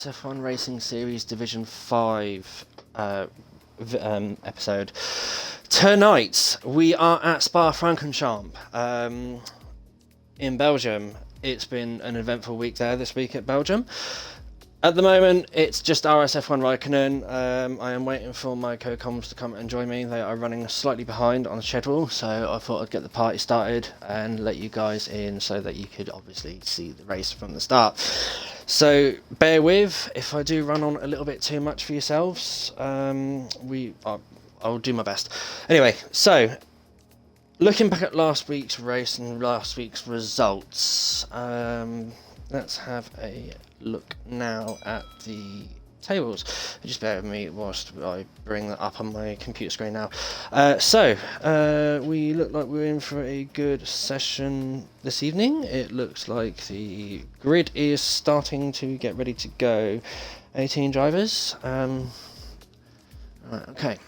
RSF1 Racing Series Division 5 episode. Tonight we are at Spa-Francorchamps in Belgium. It's been an eventful week there this week at Belgium. At the moment it's just RSF1 Raikkonen. I am waiting for my co-coms to come and join me. They are running slightly behind on schedule, so I thought I'd get the party started and let you guys in so that you could obviously see the race from the start. So bear with if I do run on a little bit too much for yourselves. I'll do my best. Anyway, so looking back at last week's race and last week's results, let's have a look now at the tables. Just bear with me whilst I bring that up on my computer screen now. We look like we're in for a good session this evening. It looks like the grid is starting to get ready to go. 18 drivers. Right, okay.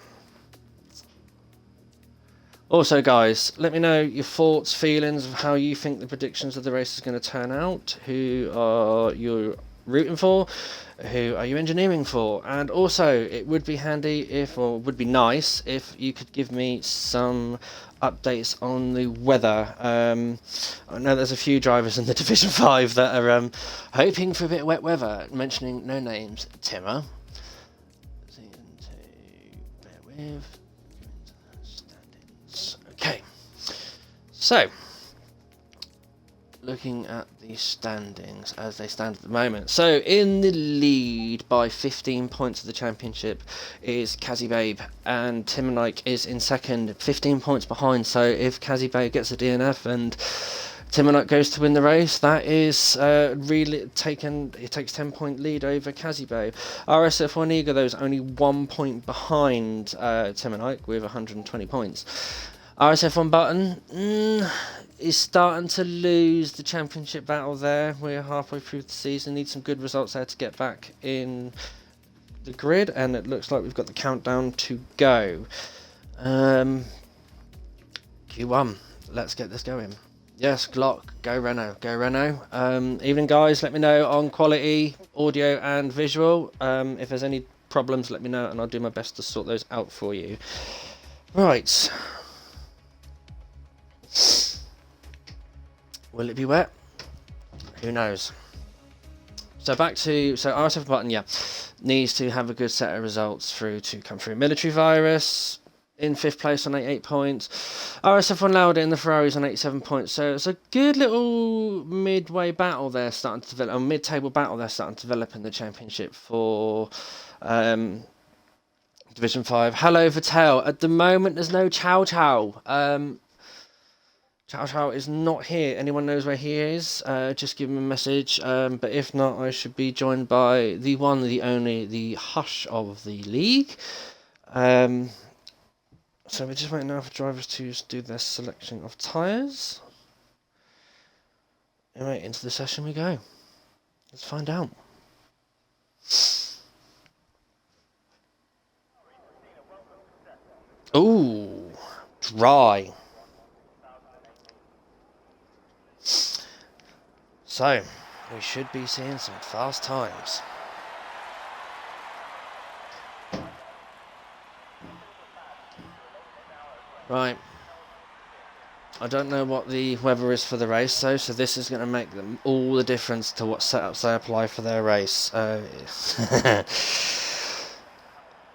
Also, guys, let me know your thoughts, feelings of how you think the predictions of the race is going to turn out. Who are you rooting for? Who are you engineering for? And also, it would be handy would be nice if you could give me some updates on the weather. I know there's a few drivers in the Division 5 that are hoping for a bit of wet weather, mentioning no names. Timmer. Bear with. Okay, so looking at the standings as they stand at the moment. So in the lead by 15 points of the championship is Kazzy Babe, and Tim Nike is in second, 15 points behind. So if Kazzy Babe gets a DNF and Tim Nike goes to win the race, that is really taken. It takes 10-point lead over Kazzy Babe. RSF1 Eagle though is only 1 point behind Tim Nike with 120 points. RSF1 Button is starting to lose the championship battle there. We're halfway through the season. Need some good results there to get back in the grid, and it looks like we've got the countdown to go. Q1. Let's get this going. Yes, Glock. Go Renault. Go Renault. Evening, guys. Let me know on quality, audio and visual. If there's any problems, let me know, and I'll do my best to sort those out for you. Right. Will it be wet? Who knows? So RSF Button, needs to have a good set of results through to come through. Military Virus in 5th place on 88 points. RSF1 Lauda in the Ferraris on 87 points. So it's a good little midway battle there starting to develop, a mid-table battle there starting to develop in the championship for Division 5. Hello, Vatel. At the moment, there's no Chow Chow. Chow Chow is not here. Anyone knows where he is? Just give him a message. But if not, I should be joined by the one, the only, the Hush of the league. So we're just waiting now for drivers to do their selection of tyres. And right, into the session we go. Let's find out. Ooh, dry. So, we should be seeing some fast times. Right. I don't know what the weather is for the race though, so this is going to make them all the difference to what setups they apply for their race.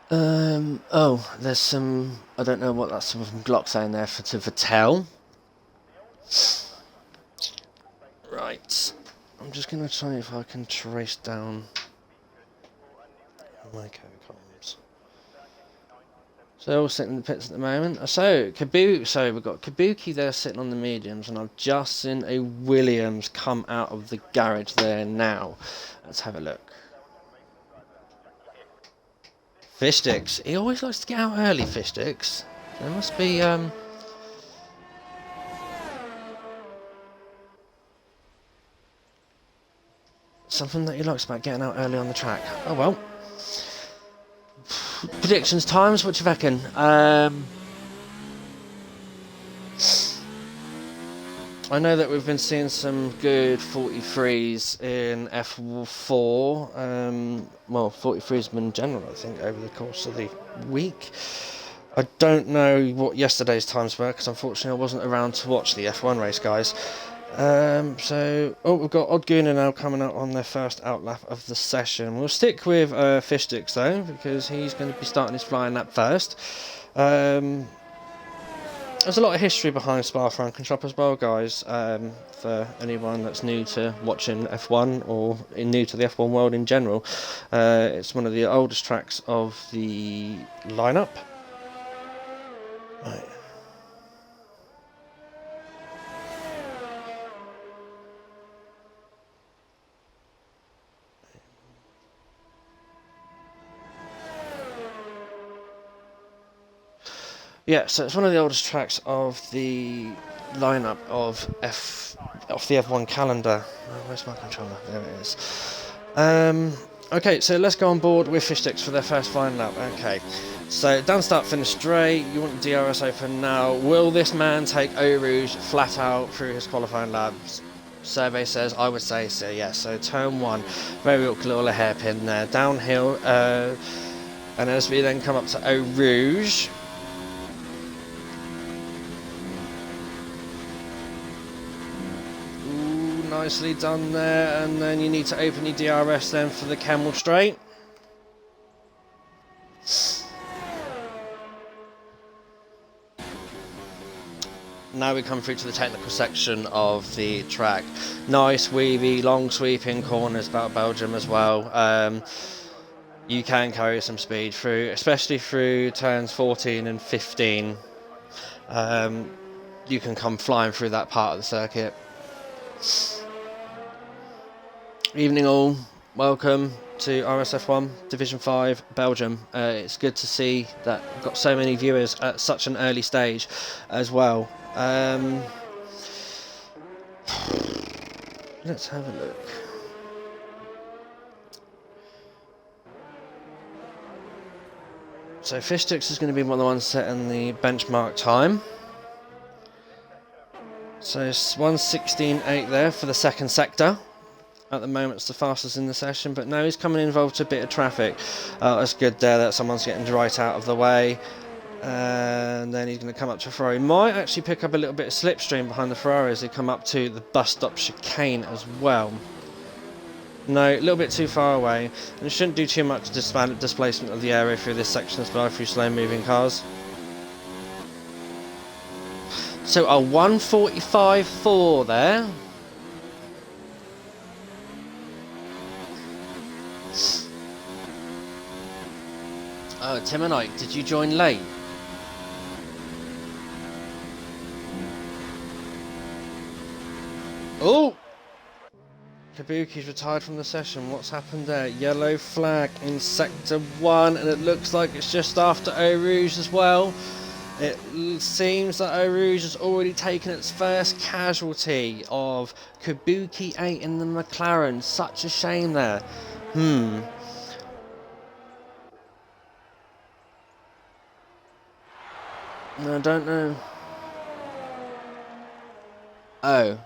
There's some, I don't know what that's some Glock saying there to Vatel. Right, I'm just going to try if I can trace down my co-coms. So they're all sitting in the pits at the moment. So we've got Kabuki there sitting on the mediums, and I've just seen a Williams come out of the garage there now. Let's have a look. Fish Sticks. He always likes to get out early, Fish Sticks. There must be something that he likes about getting out early on the track. Oh well. Predictions times, what do you reckon? I know that we've been seeing some good 43s in F4. Well, 43s in general, I think, over the course of the week. I don't know what yesterday's times were, because unfortunately I wasn't around to watch the F1 race, guys. We've got Odguna now coming out on their first outlap of the session. We'll stick with Fishsticks though, because he's going to be starting his flying lap first. There's a lot of history behind Spa-Francorchamps as well, guys, for anyone that's new to watching F1 or new to the F1 world in general. It's one of the oldest tracks of the lineup. Right. Yeah, so it's one of the oldest tracks of the lineup of the F1 calendar. Oh, where's my controller? There it is. Okay, so let's go on board with Fishsticks for their first flying lap. Okay, so down start, finish straight. You want the DRS open now. Will this man take Eau Rouge flat out through his qualifying laps? Survey says I would say so. Yeah. So turn one, very awkward little hairpin there, downhill, and as we then come up to Eau Rouge. Nicely done there, and then you need to open your DRS then for the Camel Straight. Now we come through to the technical section of the track. Nice weavy, long sweeping corners about Belgium as well. You can carry some speed through, especially through turns 14 and 15. You can come flying through that part of the circuit. Evening all, welcome to RSF1 Division 5 Belgium. It's good to see that we've got so many viewers at such an early stage as well. Let's have a look. So Fishsticks is going to be one of the ones setting the benchmark time. So it's 1:16.8 there for the second sector. At the moment it's the fastest in the session, but now he's coming involved to a bit of traffic. That's good there that someone's getting right out of the way. And then he's going to come up to Ferrari. Might actually pick up a little bit of slipstream behind the Ferrari as they come up to the bus stop chicane as well. No, a little bit too far away. And it shouldn't do too much displacement of the area through this section as well, through slow moving cars. So a 1:45.4 there. Oh, Tim and Ike, did you join late? Oh! Kabuki's retired from the session. What's happened there? Yellow flag in Sector 1, and it looks like it's just after Eau Rouge as well. It seems that Eau Rouge has already taken its first casualty of Kabuki 8 in the McLaren. Such a shame there. I don't know. Oh.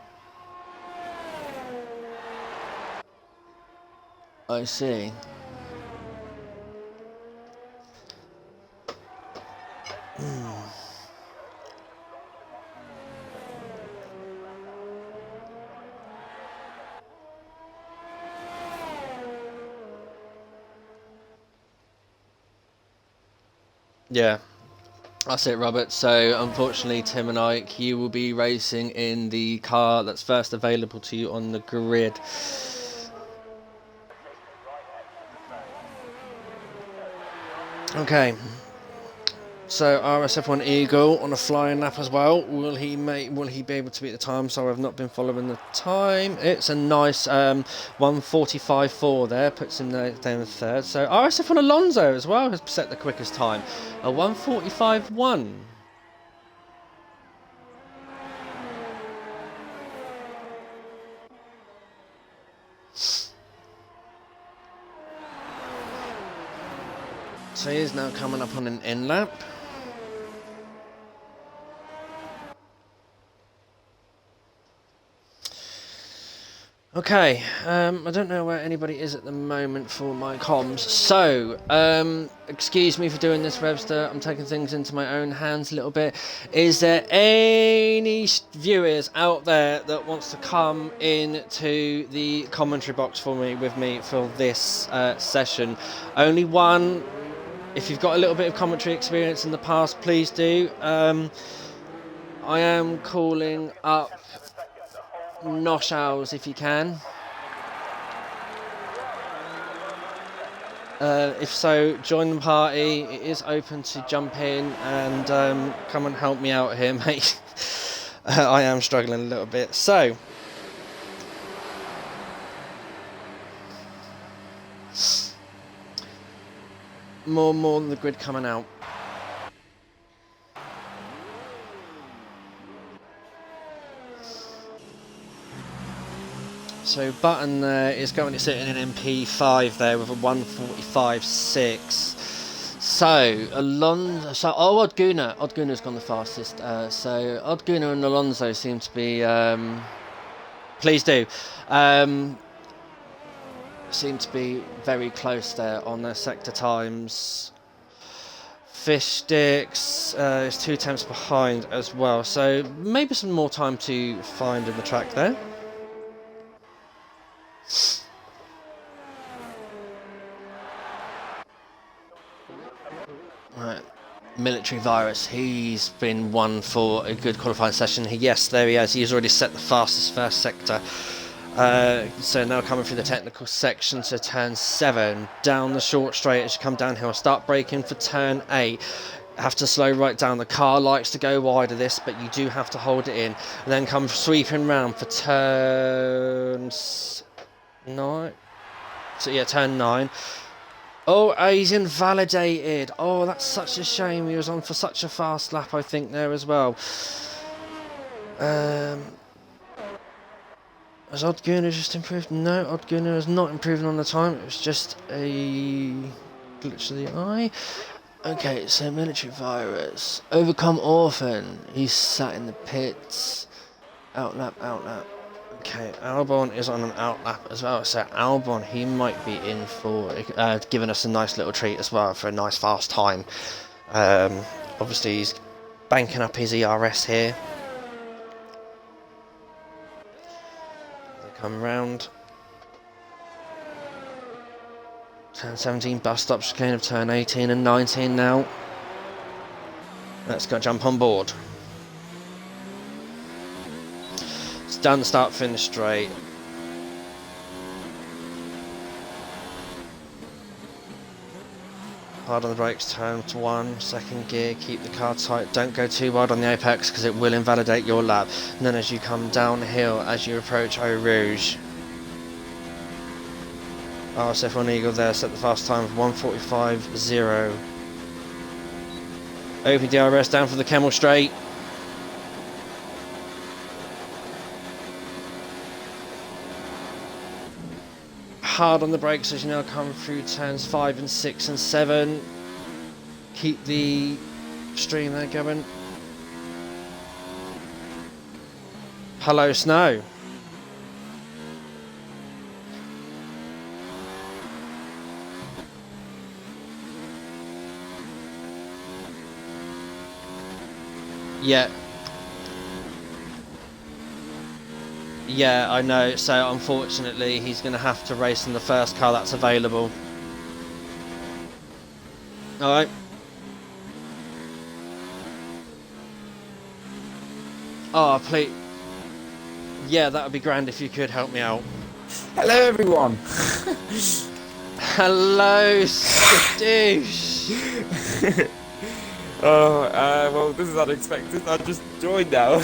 I see. Yeah. That's it, Robert. So, unfortunately, Tim and Ike, you will be racing in the car that's first available to you on the grid. Okay. So, RSF1 Eagle on a flying lap as well. Will he be able to beat the time? So, I've not been following the time. It's a nice 1:45.4 there. Puts him down third. So, RSF1 Alonso as well has set the quickest time. A 1:45.1. So, he is now coming up on an in lap. Okay, I don't know where anybody is at the moment for my comms, so excuse me for doing this, Webster. I'm taking things into my own hands a little bit. Is there any viewers out there that wants to come into the commentary box with me for this session? Only one. If you've got a little bit of commentary experience in the past, please do. I am calling up Nosh Owls if you can. If so, join the party. It is open to jump in and come and help me out here, mate. I am struggling a little bit. So, more than the grid coming out. So Button there is currently sitting in MP5 there with a 1:45.6. So Alonso, Odguna's gone the fastest. So Odguna and Alonso seem to be. Please do. Seem to be very close there on their sector times. Fish Sticks is 2 tenths behind as well. So maybe some more time to find in the track there. Right, Military Virus, he's been one for a good qualifying session. Yes, there he is. He's already set the fastest first sector. So now coming through the technical section to turn 7, down the short straight as you come downhill. Start braking for turn 8. Have to slow right down. The car likes to go wide of this, but you do have to hold it in. And then come sweeping round for turn 9. So yeah, turn 9. Oh, he's invalidated. Oh, that's such a shame. He was on for such a fast lap, I think, there as well. Has Odguna just improved? No, Odguna is not improving on the time. It was just a glitch of the eye. Okay, so Military Virus. Overcome Orphan. He's sat in the pits. Outlap. Okay, Albon is on an outlap as well, so Albon, he might be in for giving us a nice little treat as well for a nice fast time. Obviously he's banking up his ERS here. They come round. Turn 17, bus stop chicane of turn 18 and 19 now. Let's go jump on board. Down the start finish straight. Hard on the brakes, turn to 1, second gear, keep the car tight, don't go too wide on the apex because it will invalidate your lap. And then as you come downhill, as you approach Eau Rouge, RSF1 Eagle there, set the fast time of 1:45.0. Open DRS down for the Camel straight. Hard on the brakes as you now come through turns 5 and 6 and 7. Keep the stream there going. Hello, Snow. Yeah, I know. So unfortunately, he's going to have to race in the first car that's available. All right. Oh, please. Yeah, that would be grand if you could help me out. Hello, everyone. Hello, Skadoosh. Well, this is unexpected. I just joined now.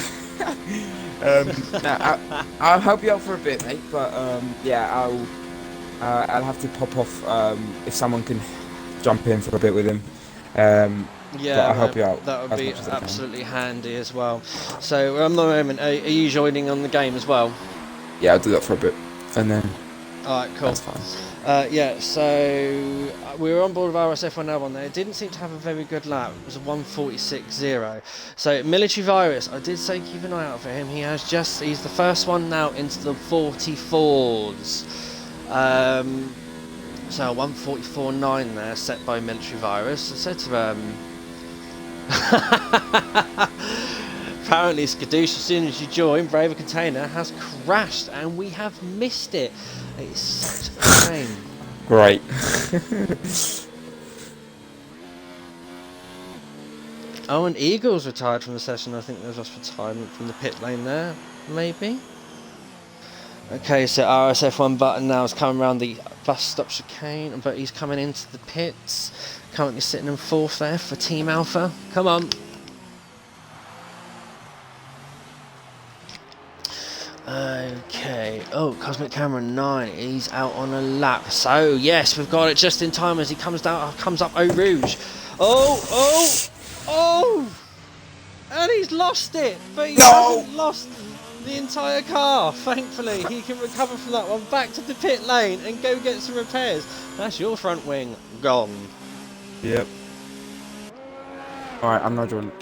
I'll help you out for a bit, mate. But yeah, I'll have to pop off if someone can jump in for a bit with him. Yeah, but I'll help you out. That would be absolutely handy as well. So, at the moment, are you joining on the game as well? Yeah, I'll do that for a bit, and then. All right, cool. That's fine. Yeah, so we were on board with RSF1 now on there. It didn't seem to have a very good lap. It was a 1:46.0. So Military Virus, I did say keep an eye out for him. He's the first one now into the 44s. So 1:44.9 there, set by Military Virus. I said to apparently Skadoosh, as soon as you join, Braver Container has crashed and we have missed it. It's such a shame. Great. Oh, and Eagles retired from the session. I think there was retirement from the pit lane there, maybe. Okay, so RSF1 button now is coming around the bus stop chicane, but he's coming into the pits. Currently sitting in 4th there for Team Alpha. Come on. Okay. Oh, Cosmic Camera 9. He's out on a lap. So yes, we've got it just in time as he comes up Eau Rouge. Oh! And he's lost it, but he hasn't lost the entire car. Thankfully, he can recover from that one. Back to the pit lane and go get some repairs. That's your front wing gone. Yep. All right, I'm not joining.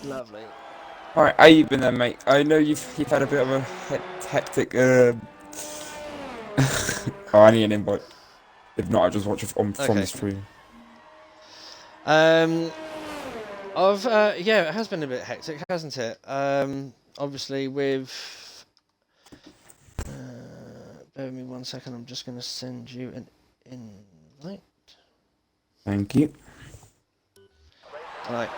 Lovely. Alright, how you been then, mate? I know you've had a bit of a hectic. Oh, I need an invite. If not, I'll just watch it from the stream. Yeah, it has been a bit hectic, hasn't it? Obviously with. Bear with me 1 second. I'm just going to send you an invite. Thank you. Right.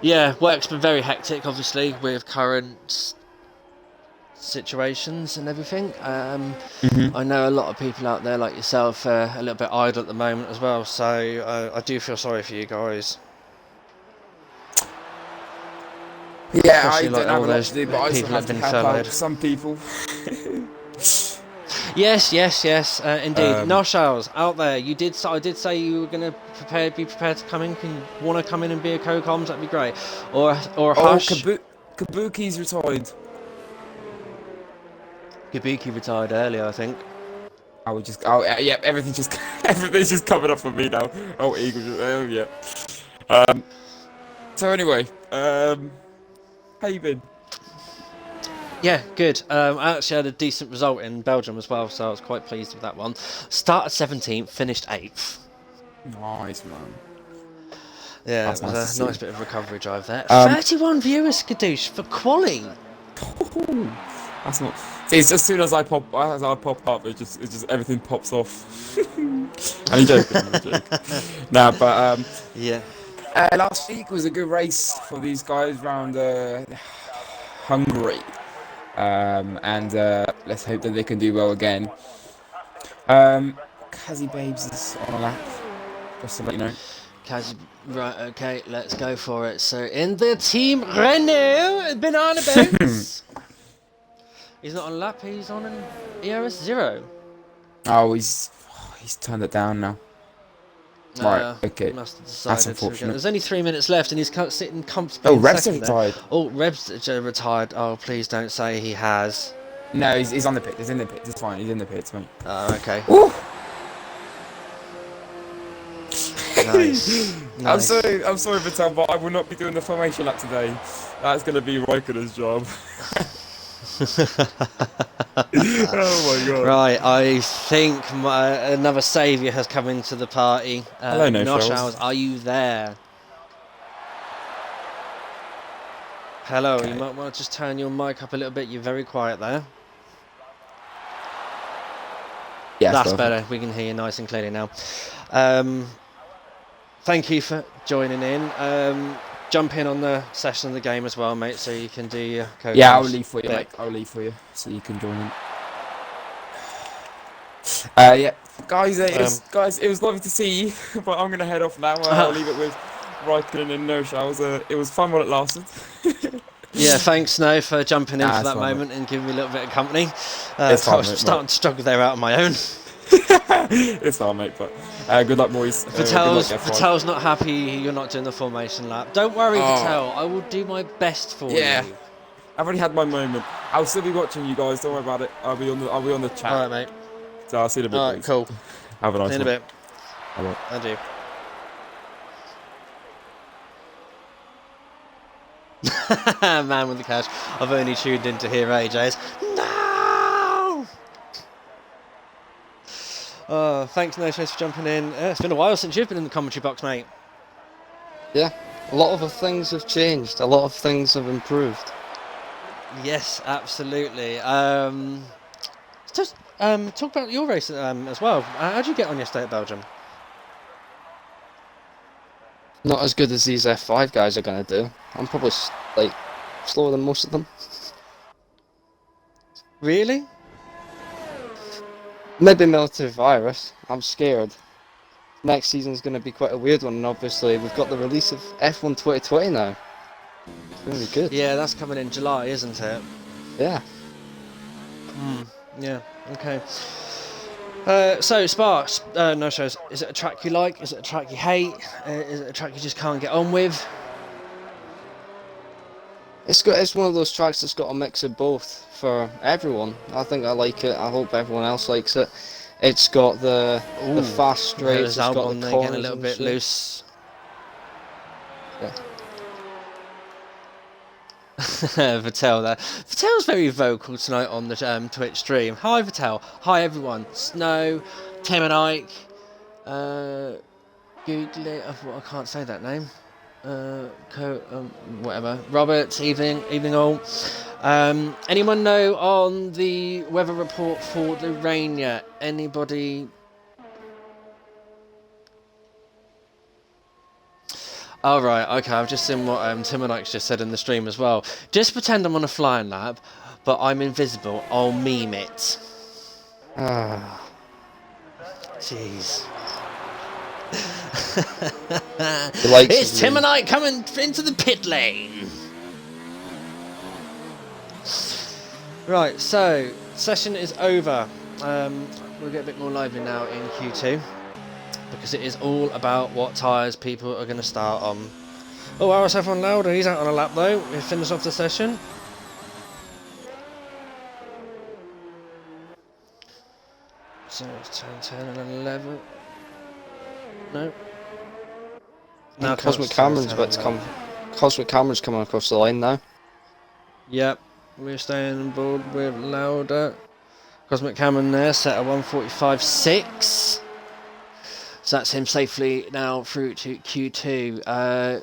Yeah, work's been very hectic, obviously, with current situations and everything. I know a lot of people out there like yourself are a little bit idle at the moment as well, so I do feel sorry for you guys. Yeah, especially I like don't have all a lot those to do, but I people still have have to been help out furloughed. some people. Yes, indeed. No, Charles, out there, I did say you were going to be prepared to come in. Can you want to come in and be a co-coms? That'd be great. Or Hush. Kabuki's retired. Kabuki retired earlier, I think. Yeah, everything's just coming up for me now. Oh, Eagles. Oh, yeah. So anyway, how you been? Yeah, good. I actually had a decent result in Belgium as well, so I was quite pleased with that one. Started 17th, finished 8th. Nice, man. Yeah, That's it was nice a nice bit of recovery drive there. 31 viewers, Skadoosh, for quali. That's not. See, it's as soon as I pop up, it just everything pops off. I'm joking. Nah, but yeah. Last week was a good race for these guys round Hungary, and let's hope that they can do well again. Kazi Babes is on a lap, just to let you know. Kazi, right, okay, let's go for it. So in the team Renault, Banana Boats. He's not on a lap, he's on an ERS 0. Oh, he's turned it down now. Right, okay. Must have decided. That's unfortunate. There's only 3 minutes left and he's sitting comfortably. Oh, Reb's retired. Oh, Reb's retired. Oh, please don't say he has. No, he's on the pit. He's in the pit. It's fine. He's in the pits, mate. Oh, okay. Ooh. Nice. I'm sorry, Vital, but I will not be doing the formation lap today. That's going to be Raikkonen's job. Oh my god. Right, I think another saviour has come into the party. Hello, Noshals, are you there? Hello, okay. You might want to just turn your mic up a little bit. You're very quiet there. Yeah, that's better. We can hear you nice and clearly now. Thank you for joining in. Jump in on the session of the game as well, mate, so you can do your code. Yeah, I'll leave for you, mate. I'll leave for you, so you can join in. Yeah, guys, it was lovely to see you, but I'm gonna head off now. I'll leave it with Raikkonen and No Shells. It was fun while it lasted. Yeah, thanks, Snow, for jumping in for that moment and giving me a little bit of company. I was starting to struggle there out on my own. It's fine, mate, but good luck, boys. Vitel's not happy you're not doing the formation lap. Don't worry, Vitel, I will do my best for you. I've already had my moment. I'll still be watching you guys. Don't worry about it. I'll be on the chat. All right, mate. So I'll see you in a bit, All right, boys. cool. Have a nice See you in one. a bit. Bye-bye. I do. Man with the cash. I've only tuned in to hear AJ's. No! Oh, thanks, No Chase, for jumping in. It's been a while since you've been in the commentary box, mate. Yeah, a lot of things have changed. A lot of things have improved. Yes, absolutely. Just talk about your race as well. How did you get on yesterday at Belgium? Not as good as these F5 guys are gonna do. I'm probably like slower than most of them. Really? Maybe military virus. I'm scared. Next season's gonna be quite a weird one, and obviously we've got the release of F1 2020 now. It's gonna be good. Yeah, that's coming in July, isn't it? Yeah. Yeah. Okay. So Spa, no shows. Is it a track you like? Is it a track you hate? Is it a track you just can't get on with? It's one of those tracks that's got a mix of both for everyone. I think I like it. I hope everyone else likes it. It's got the fast straights. It's got the there corners getting a little and bit shit. loose. Yeah. Vittel there. Vitel's very vocal tonight on the Twitch stream. Hi Vitel. Hi everyone. Snow, Tim and Ike. Google it. I can't say that name. Whatever. Robert, evening all. Anyone know on the weather report for the rain yet? Anybody? Oh, right, okay, I've just seen what Tim and Ike's just said in the stream as well. Just pretend I'm on a flying lab, but I'm invisible. I'll meme it. Ah. Jeez. It's Tim and Ike coming into the pit lane. Right, so session is over. We'll get a bit more lively now in Q2 because it is all about what tyres people are going to start on. Oh, RSF1 Louder, he's out on a lap though. We finished off the session. So it's 10 and 11. No. Now Cosmic Cameron's about to come. Cosmic Cameron's coming across the line now. Yep, we're staying on board with Lauda. Cosmic Cameron there, set at 1:45.6. So that's him safely now through to Q2.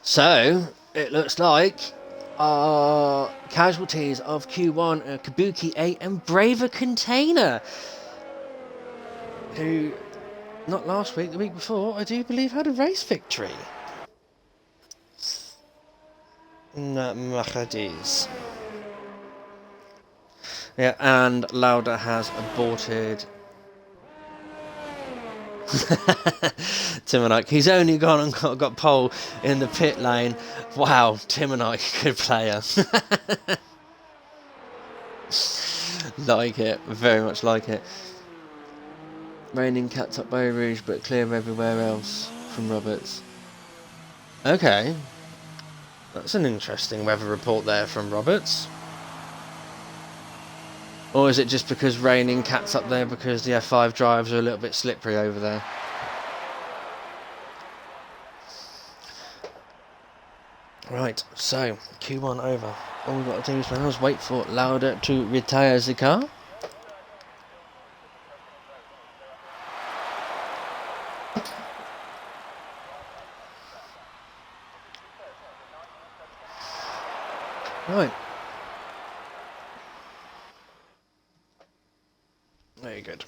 So it looks like our casualties of Q1 are Kabuki 8 and Braver Container, who, not last week, the week before, I do believe had a race victory. Mahadis. Yeah, and Lauda has aborted. Tim and Ike, he's only gone and got pole in the pit lane. Wow, Tim and Ike, good player. Like it, very much like it. Raining cats up Bay Rouge, but clear everywhere else, from Roberts. Okay, that's an interesting weather report there from Roberts. Or is it just because raining cats up there because the F5 drives are a little bit slippery over there? Right, so Q1 over. All we've got to do is now is wait for Lauda to retire the car. Right. Very good.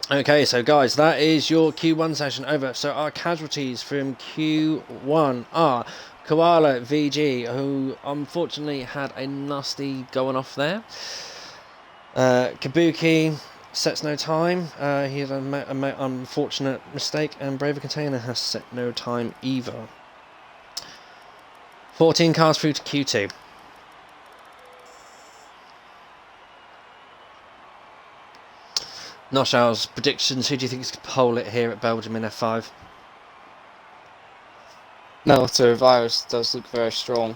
Okay, so guys, that is your Q1 session over. So our casualties from Q1 are Koala VG, who unfortunately had a nasty going off there. Kabuki sets no time. He had an unfortunate mistake, and Braver Container has set no time either. 14 cars through to Q2. Noshow's predictions. Who do you think is going to pole it here at Belgium in F5? Military virus does look very strong.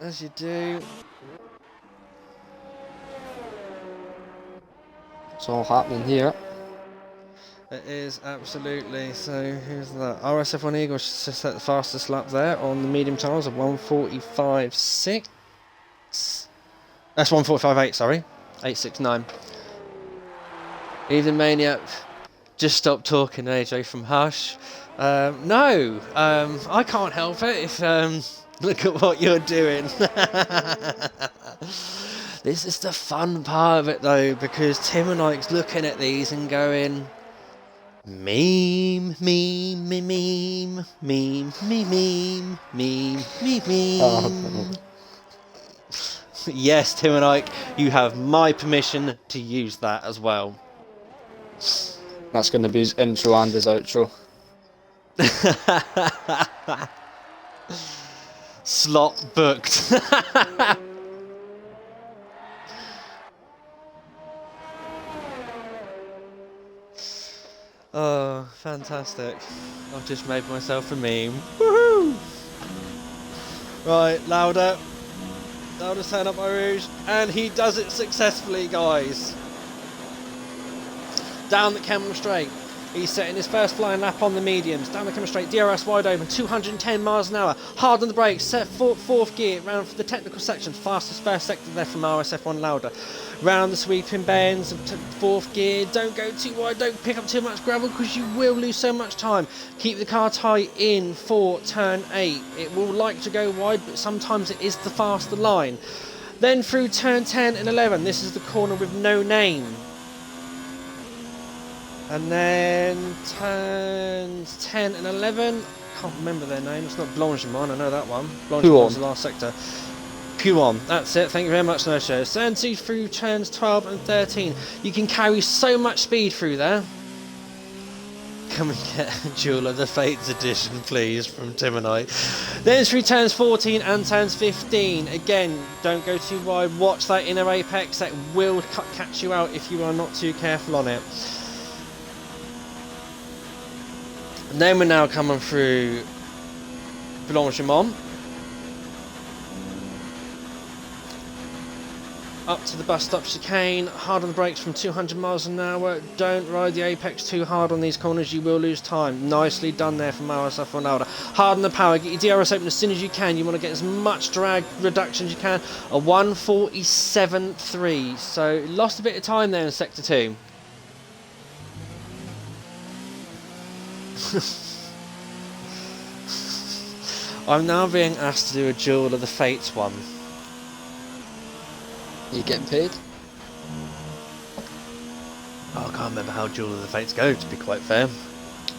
As you do. It's all happening here. It is, absolutely. So who's that? RSF1 Eagle just set the fastest lap there on the medium tyres of 1:45.6. That's 1:45.8, sorry. 8:69. Evening Maniac, just stop talking, AJ from Hush. No, I can't help it if, look at what you're doing. This is the fun part of it though, because Tim and Ike's looking at these and going, meme, meme, meme, meme, meme, meme, meme, meme, meme. Yes, Tim and Ike, you have my permission to use that as well. That's going to be his intro and his outro. Slot booked. Oh, fantastic. I've just made myself a meme. Woohoo! Right, louder. Louder, stand up my rouge. And he does it successfully, guys. Down the Camel Straight. He's setting his first flying lap on the mediums. Down the Camel Straight, DRS wide open, 210 miles an hour. Hard on the brakes, set fourth gear, round for the technical section. Fastest first sector there from RSF1 Lauda. Round the sweeping bends, fourth gear. Don't go too wide, don't pick up too much gravel because you will lose so much time. Keep the car tight in for turn 8. It will like to go wide, but sometimes it is the faster line. Then through turn 10 and 11, this is the corner with no name. And then turns 10 and 11, can't remember their name, it's not Blanchimont, I know that one. Blanchimont's the last sector. Puon, that's it, thank you very much, no show. Turn 2 through turns 12 and 13. You can carry so much speed through there. Come and get a Jewel of the Fates edition, please, from Tim and I. Then through turns 14 and turns 15. Again, don't go too wide, watch that inner apex, that will catch you out if you are not too careful on it. And then we're now coming through Blanchimont. Up to the bus stop chicane, hard on the brakes from 200 miles an hour. Don't ride the apex too hard on these corners, you will lose time. Nicely done there from RSF1 Lauda. Hard on the power, get your DRS open as soon as you can. You want to get as much drag reduction as you can. A 1:47.3, so lost a bit of time there in sector 2. I'm now being asked to do a Jewel of the Fates one. You getting paid? Oh, I can't remember how Jewel of the Fates go, to be quite fair.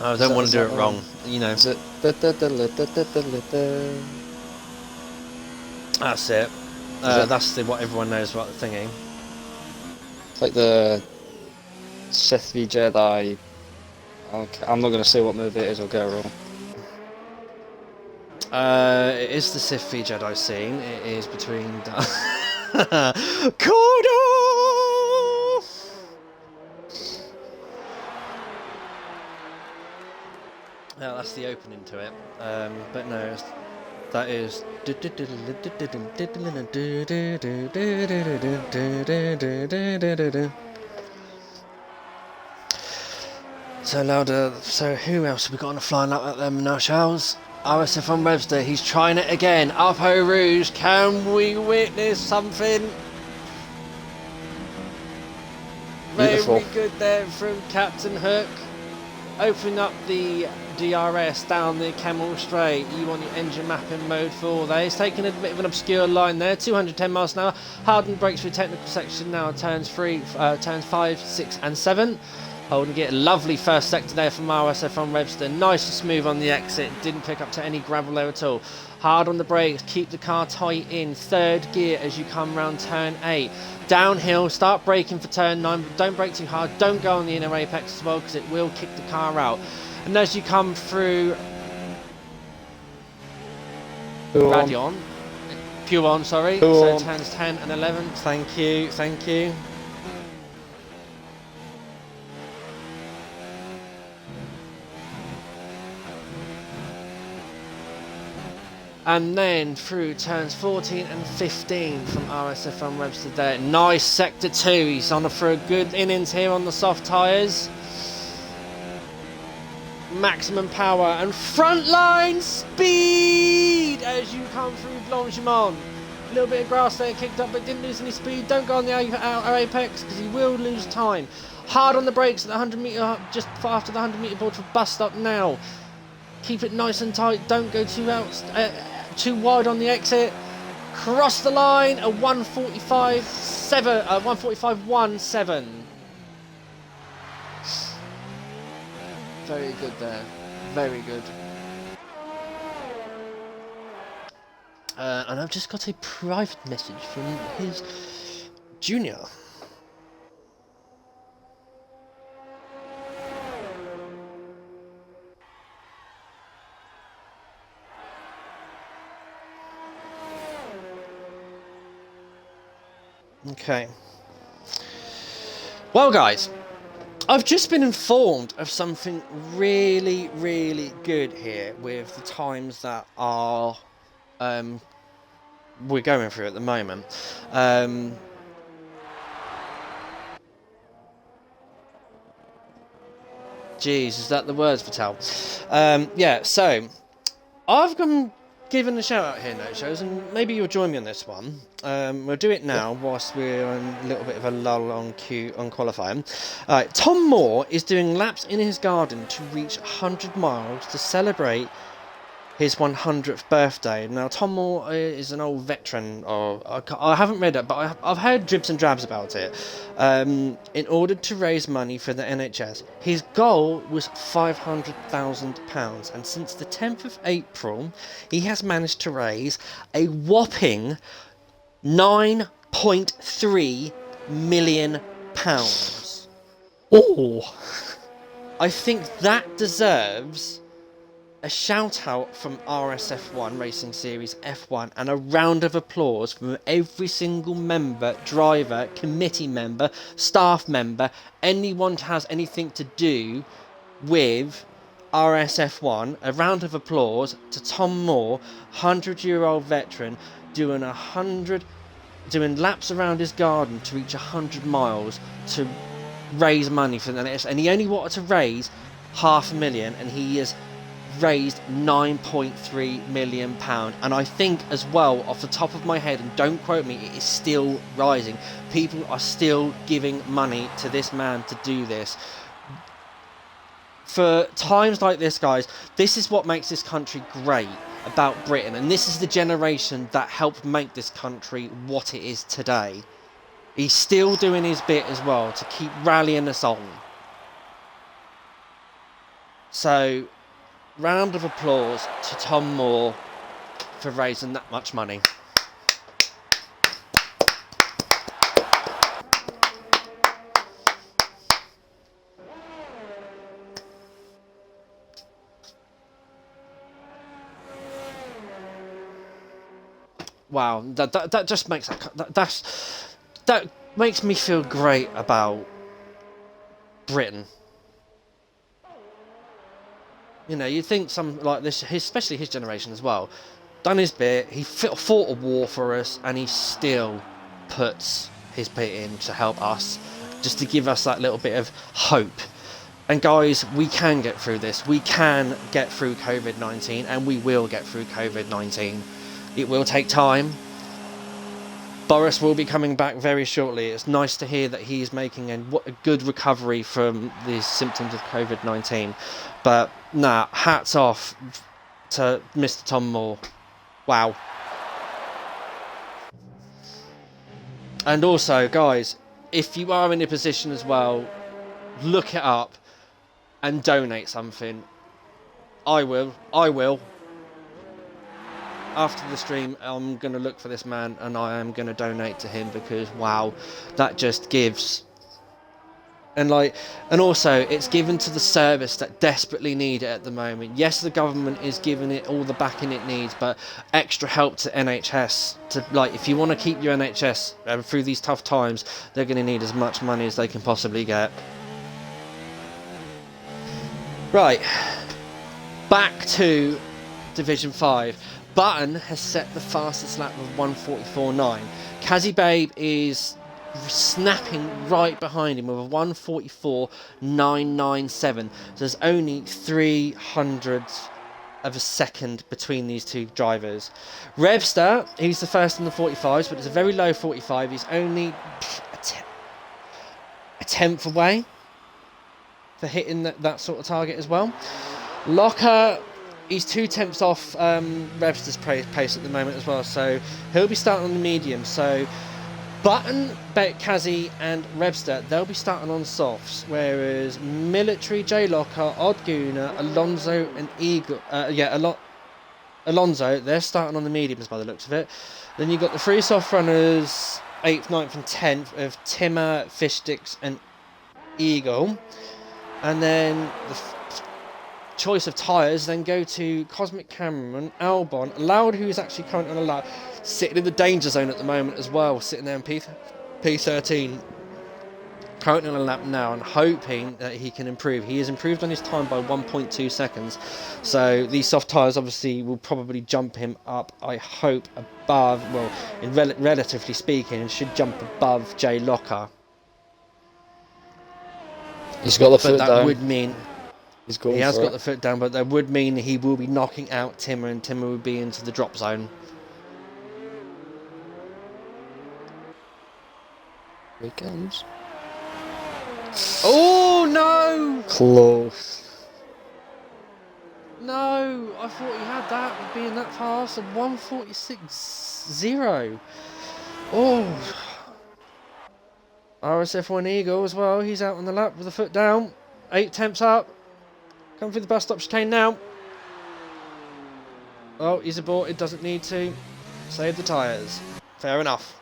I don't want to do it wrong, you know. Is it? That's it. That's what everyone knows about the thingy. It's like the Sith v Jedi. Okay, I'm not going to say what movie it is, I'll get it wrong. It is the Sith v Jedi scene. It is between Kodo! Yeah, that's the opening to it. But no, that is. So Lauda, so who else have we got on a flying lap at them now, Charles? RSF1 Webster, he's trying it again. Up Eau Rouge, can we witness something? Beautiful. Very good there from Captain Hook. Opening up the DRS down the Camel Straight. You want your engine mapping mode for there. He's taking a bit of an obscure line there. 210 miles an hour. Hardened brakes through technical section now. Turns 5, 6 and 7. Holding it, lovely first sector there from RSF1 Webster. Nice and smooth on the exit. Didn't pick up to any gravel there at all. Hard on the brakes, keep the car tight in. Third gear as you come round turn 8. Downhill, start braking for turn 9, but don't brake too hard. Don't go on the inner apex as well because it will kick the car out. And as you come through Radion, Puon, sorry. So turns 10 and 11. Thank you, thank you. And then through turns 14 and 15 from RSF1 Webster there. Nice sector 2. He's on for a good innings here on the soft tyres. Maximum power and frontline speed as you come through Blanchimont. A little bit of grass there kicked up, but didn't lose any speed. Don't go on the outer apex because he will lose time. Hard on the brakes at the 100 metre, just after the 100 metre board for bus stop now. Keep it nice and tight. Don't go too wide on the exit. Cross the line. A 145.17. Very good there. Very good. And I've just got a private message from his junior. Okay. Well, guys, I've just been informed of something really, really good here with the times that are we're going through at the moment. Jeez, is that the words, Vital? Yeah, so I've been given a shout out here, No Shows, and maybe you'll join me on this one. We'll do it now whilst we're on a little bit of a lull on qualifying. Tom Moore is doing laps in his garden to reach 100 miles to celebrate his 100th birthday. Now, Tom Moore is an old veteran. I haven't read it, but I've heard dribs and drabs about it. In order to raise money for the NHS, his goal was £500,000, and since the 10th of April, he has managed to raise a whopping £9.3 million. Oh, I think that deserves a shout out from RSF1 Racing Series F1 and a round of applause from every single member, driver, committee member, staff member, anyone who has anything to do with RSF1. A round of applause to Tom Moore, 100-year-old veteran, doing laps around his garden to reach 100 miles to raise money for the NHS, and he only wanted to raise £500,000, and he has raised £9.3 million, and I think as well, off the top of my head, and don't quote me, it is still rising. People are still giving money to this man to do this. For times like this, guys, this is what makes this country great about Britain, and this is the generation that helped make this country what it is today. He's still doing his bit as well to keep rallying us on. So, round of applause to Tom Moore for raising that much money. Wow, that just makes that makes me feel great about Britain. You know, you think some like this, especially his generation as well, done his bit. He fought a war for us, and he still puts his bit in to help us, just to give us that little bit of hope. And guys, we can get through this. We can get through COVID-19, and we will get through COVID-19. It will take time. Boris will be coming back very shortly. It's nice to hear that he's making a good recovery from the symptoms of COVID-19. But nah, hats off to Mr. Tom Moore. Wow. And also, guys, if you are in a position as well, look it up and donate something. I will. After the stream, I'm going to look for this man and I am going to donate to him, because wow, that just gives. And also, it's given to the service that desperately need it at the moment. Yes, the government is giving it all the backing it needs, but extra help to NHS. If you want to keep your NHS through these tough times, they're going to need as much money as they can possibly get. Right, back to Division 5. Button has set the fastest lap of 1:44.9. Kazi Babe is snapping right behind him with a 1:44.997. So there's only 300 of a second between these two drivers. Rebster, he's the first in the 45s, but it's a very low 45. He's only a tenth away for hitting that sort of target as well. Locker, he's 2/10 off Rebster's pace at the moment as well, so he'll be starting on the medium. So Button, Kazi and Rebster, they'll be starting on softs, whereas Military, J Locker, Odd Gooner, Alonso and Eagle, Alonso, they're starting on the mediums by the looks of it. Then you've got the three soft runners, 8th, 9th and 10th of Timmer, Fishsticks and Eagle. And then the choice of tyres then go to Cosmic Cameron, Albon, Loud, who is actually currently on a lap, sitting in the danger zone at the moment as well, sitting there in P13, currently on a lap now, and hoping that he can improve. He has improved on his time by 1.2 seconds, so these soft tyres obviously will probably jump him up, I hope, above, well, in relatively speaking, should jump above J Locker. He's got the foot that down. Would mean He has got the foot down, but that would mean he will be knocking out Timmer, and Timmer would be into the drop zone. Here he comes. Oh no! Close. No, I thought he had that being that fast. A 1:46.0. Oh. RSF1 Eagle as well. He's out on the lap with the foot down. 8/10 up. Come through the bus stop chicane now. Oh, he's aborted. Doesn't need to. Save the tyres. Fair enough.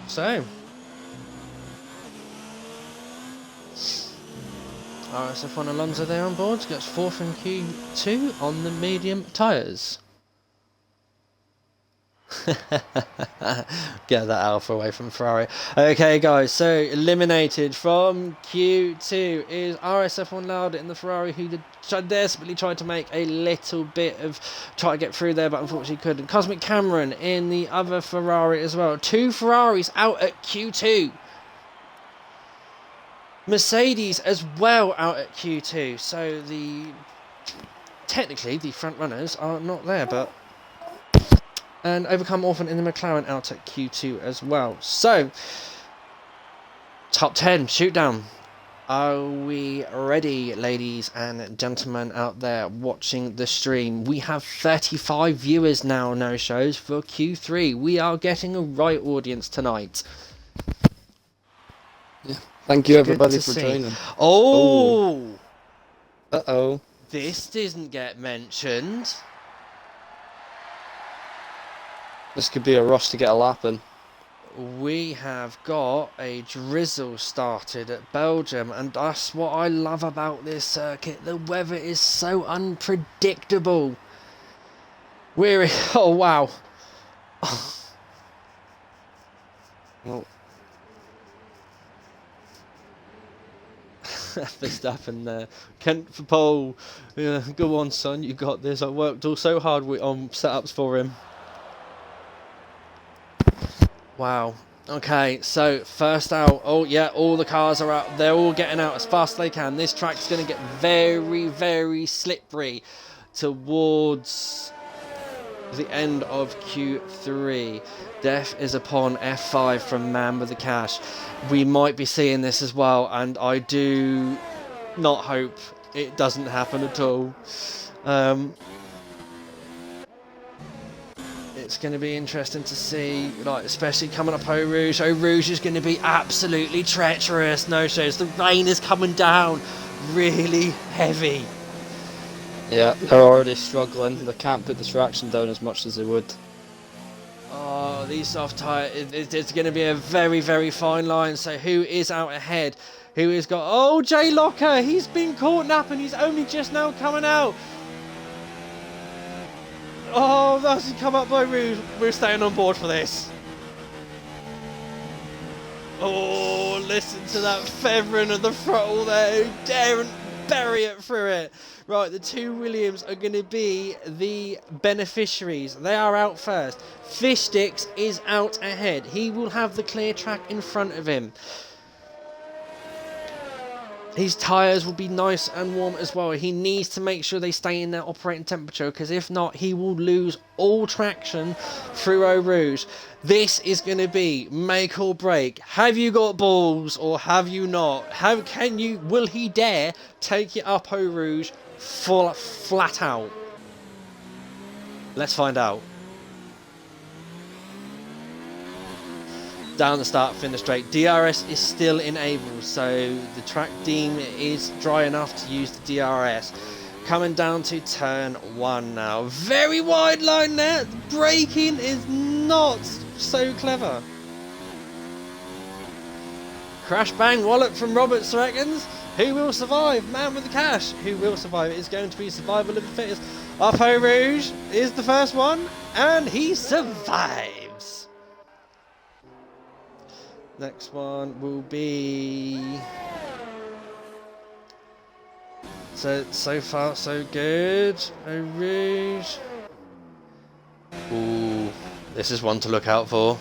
So, RSF1 Alonso there on board, gets 4th in Q2 on the medium tyres. Get that alpha away from Ferrari. Okay guys, so eliminated from Q2 is RSF1 Loud in the Ferrari, who desperately tried to make a little bit of try to get through there, but unfortunately couldn't. Cosmic Cameron in the other Ferrari as well. 2 Ferraris out at Q2. Mercedes as well out at Q2. So technically the front runners are not there, but and Overcome Orphan in the McLaren out at Q2 as well. So, top 10 shoot down. Are we ready, ladies and gentlemen out there watching the stream? We have 35 viewers now, no shows for Q3. We are getting a right audience tonight. Yeah. Thank you everybody for joining. Oh! Uh-oh. This didn't get mentioned. This could be a rush to get a lap in. We have got a drizzle started at Belgium, and that's what I love about this circuit. The weather is so unpredictable. Oh wow. Well, Verstappen there. Kent for pole. Yeah, go on, son, you got this. I worked all so hard on setups for him. Wow. Okay, so first out. Oh yeah, all the cars are out. They're all getting out as fast as they can. This track's going to get very, very slippery towards the end of Q3. Death is upon F5 from Man with the Cash. We might be seeing this as well, and I do not hope it doesn't happen at all. It's going to be interesting to see, like, especially coming up Eau Rouge. Eau Rouge is going to be absolutely treacherous. No shows. The rain is coming down really heavy. yeah, they're already struggling. They can't put the traction down as much as they would. Oh, these soft tyres, it's going to be a very, very fine line. So who is out ahead? Who has got... Oh, J Locker, he's been caught napping. He's only just now coming out. Oh, that's come up by Rouge. We're staying on board for this. Oh, listen to that feathering of the throttle there. Who daren't bury it through it. Right, the two Williams are going to be the beneficiaries. They are out first. Fish Sticks is out ahead. He will have the clear track in front of him. His tyres will be nice and warm as well. He needs to make sure they stay in their operating temperature, because if not, he will lose all traction through Eau Rouge. This is going to be make or break. Have you got balls or have you not? Will he dare take it up Eau Rouge flat out? Let's find out. Down the start, finish straight. DRS is still enabled, so the track deem is dry enough to use the DRS. Coming down to turn 1 now. Very wide line there. Braking is not so clever. Crash bang wallop from Roberts reckons. Who will survive? Man with the cash. Who will survive? It's going to be survival of the fittest. Up Eau Rouge is the first one, and he survives. Next one will be... So far so good. Eau Rouge. Ooh, this is one to look out for.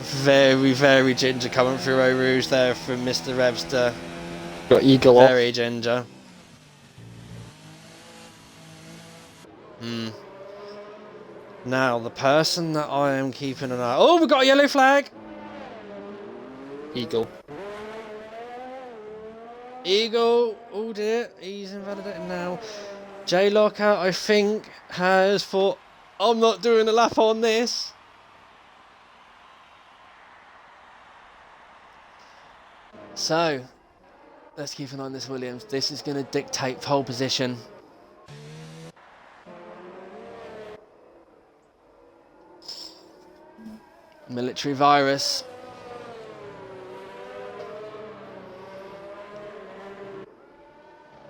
Very, very ginger coming through Eau Rouge there from Mr. Revster. Got Eagle off. Very ginger. Now, the person that I am keeping an eye... Oh, we've got a yellow flag! Eagle. Eagle. Oh dear, he's invalidated now. J Locker, I think, has thought, I'm not doing a lap on this. So, let's keep an eye on this Williams. This is going to dictate pole position. Military virus.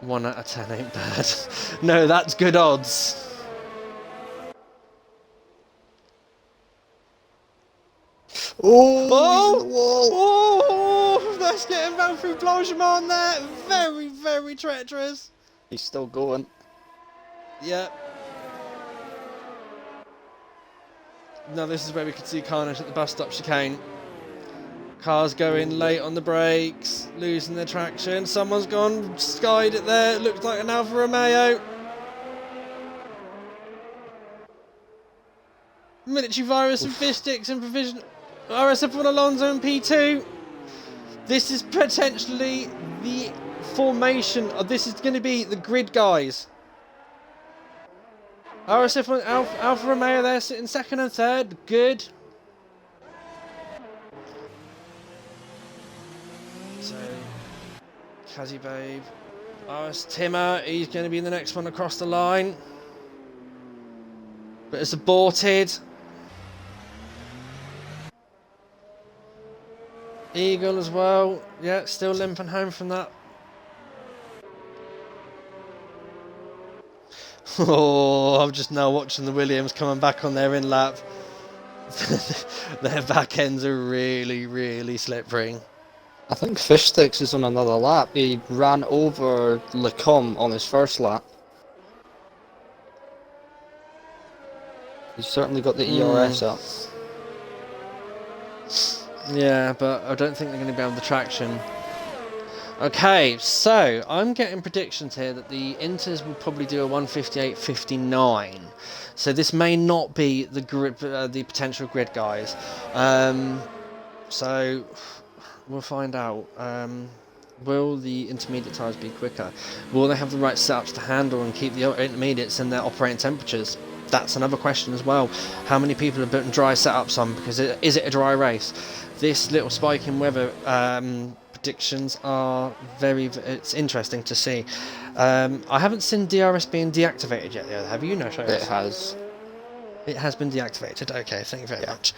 One out of 10 ain't bad. No, that's good odds. Oh, that's getting round through Blanchimont there. Very, very treacherous. He's still going. Yep. Now this is where we could see carnage at the bus stop chicane. Cars going late on the brakes, losing their traction. Someone's gone, skied it there. It looks like an Alfa Romeo. Military virus and fish sticks and provision. RSF1 Alonso and P2. This is potentially the formation. This is going to be the grid guys. RSF1 Alfa Romeo there sitting second and third. Good. So, Kazzy Babe. RS Timmer, he's going to be the next one across the line. But it's aborted. Eagle as well. Yeah, still limping home from that. Oh, I'm just now watching the Williams coming back on their in lap. Their back ends are really, really slippery. I think Fish Sticks is on another lap. He ran over Lecombe on his first lap. He's certainly got the ERS up. Yeah, but I don't think they're going to be able to traction. Okay, so I'm getting predictions here that the Inters will probably do a 158.59. So this may not be the grid, the potential grid guys. So we'll find out. Will the intermediate tyres be quicker? Will they have the right setups to handle and keep the intermediates in their operating temperatures? That's another question as well. How many people are putting dry setups on? Because is it a dry race? This little spike in weather predictions are it's interesting to see. I haven't seen DRS being deactivated yet, though. Have you? No, show us. It has. It has been deactivated. Okay, thank you very much.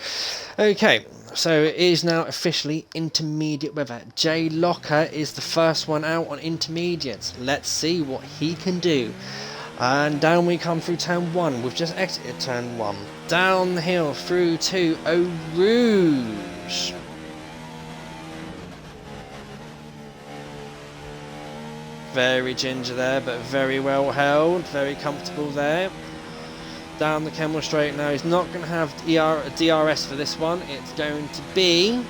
Okay, so it is now officially intermediate weather. J Locker is the first one out on intermediates. Let's see what he can do. And down we come through turn 1. We've just exited turn 1. Down the hill through to Eau Rouge. Very ginger there, but very well held. Very comfortable there. Down the Kemmel Straight now. He's not going to have DRS for this one. It's going to be...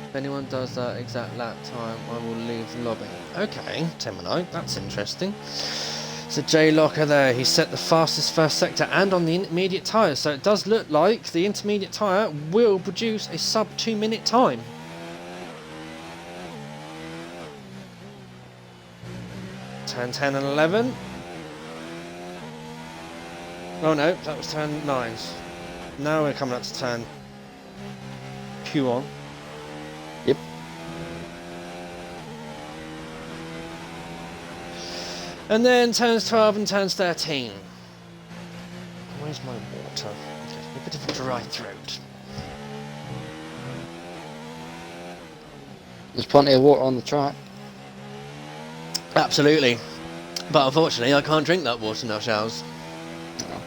If anyone does that exact lap time, I will leave the lobby. Okay, Temanite, that's interesting. So J Locker there, he set the fastest first sector and on the intermediate tyres. So it does look like the intermediate tyre will produce a sub 2 minute time. Turn 10 and 11. Oh no, that was turn 9s. Now we're coming up to turn Q1. Yep. And then turns 12 and turns 13. Where's my water? A bit of a dry throat. There's plenty of water on the track. Absolutely. But unfortunately, I can't drink that water now, Charles. No.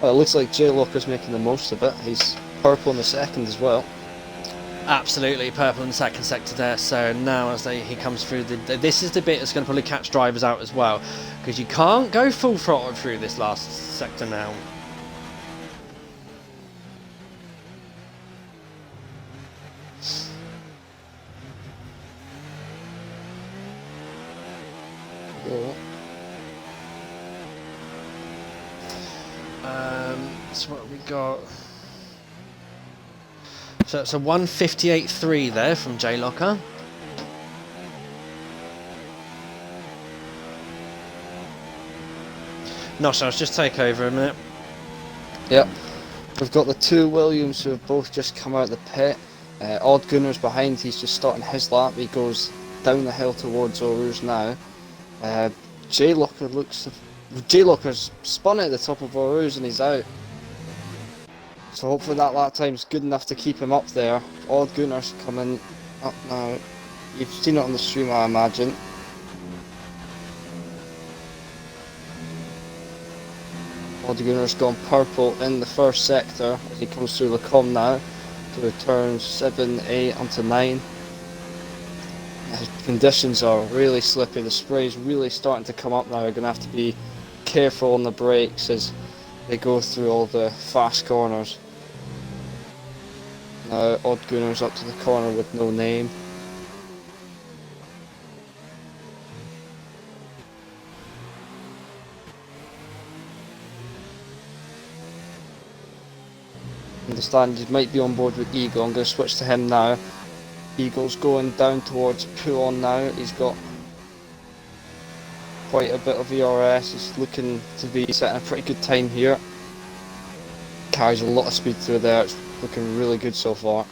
Well, it looks like J Locker's making the most of it. He's purple in the second as well. Absolutely, purple in the second sector there. So now as he comes through, this is the bit that's going to probably catch drivers out as well. Because you can't go full throttle through this last sector now. So what have we got? So it's a 158.3 there from J Locker. No, so let's just take over a minute. Yep. We've got the two Williams who have both just come out of the pit. Odd Gunner's behind, he's just starting his lap. He goes down the hill towards Eau Rouge now. J Locker's spun at the top of Eau Rouge and he's out. So hopefully that lap time's good enough to keep him up there. Odd Gunner's coming up now. You've seen it on the stream, I imagine. Odd Gunner's gone purple in the first sector as he comes through the com now to turns 7, 8 onto 9. The conditions are really slippy, the spray's really starting to come up now. You're going to have to be careful on the brakes as they go through all the fast corners. Now Odd Gunner's up to the corner with no name. Understand you might be on board with Eagle. I'm going to switch to him now. Eagle's going down towards Pouon now. He's got quite a bit of ERS. He's looking to be setting a pretty good time here. Carries a lot of speed through there. It's looking really good so far.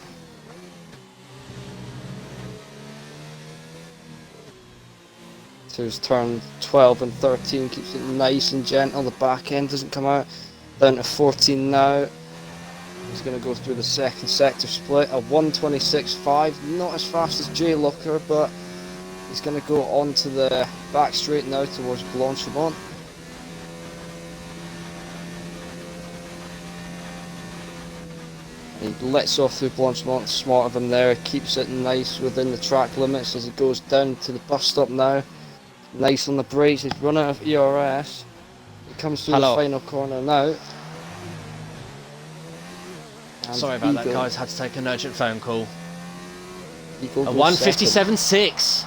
So his turn 12 and 13 keeps it nice and gentle. The back end doesn't come out. Down to 14 now. He's going to go through the second sector split. A 126.5, not as fast as J Locker, but he's going to go on to the back straight now towards Blanchimont. He lets off through Blanchimont, smart of him there, keeps it nice within the track limits as he goes down to the bus stop now. Nice on the brakes, he's run out of ERS. He comes through the final corner now. And sorry about that, guys, had to take an urgent phone call. A 157.6.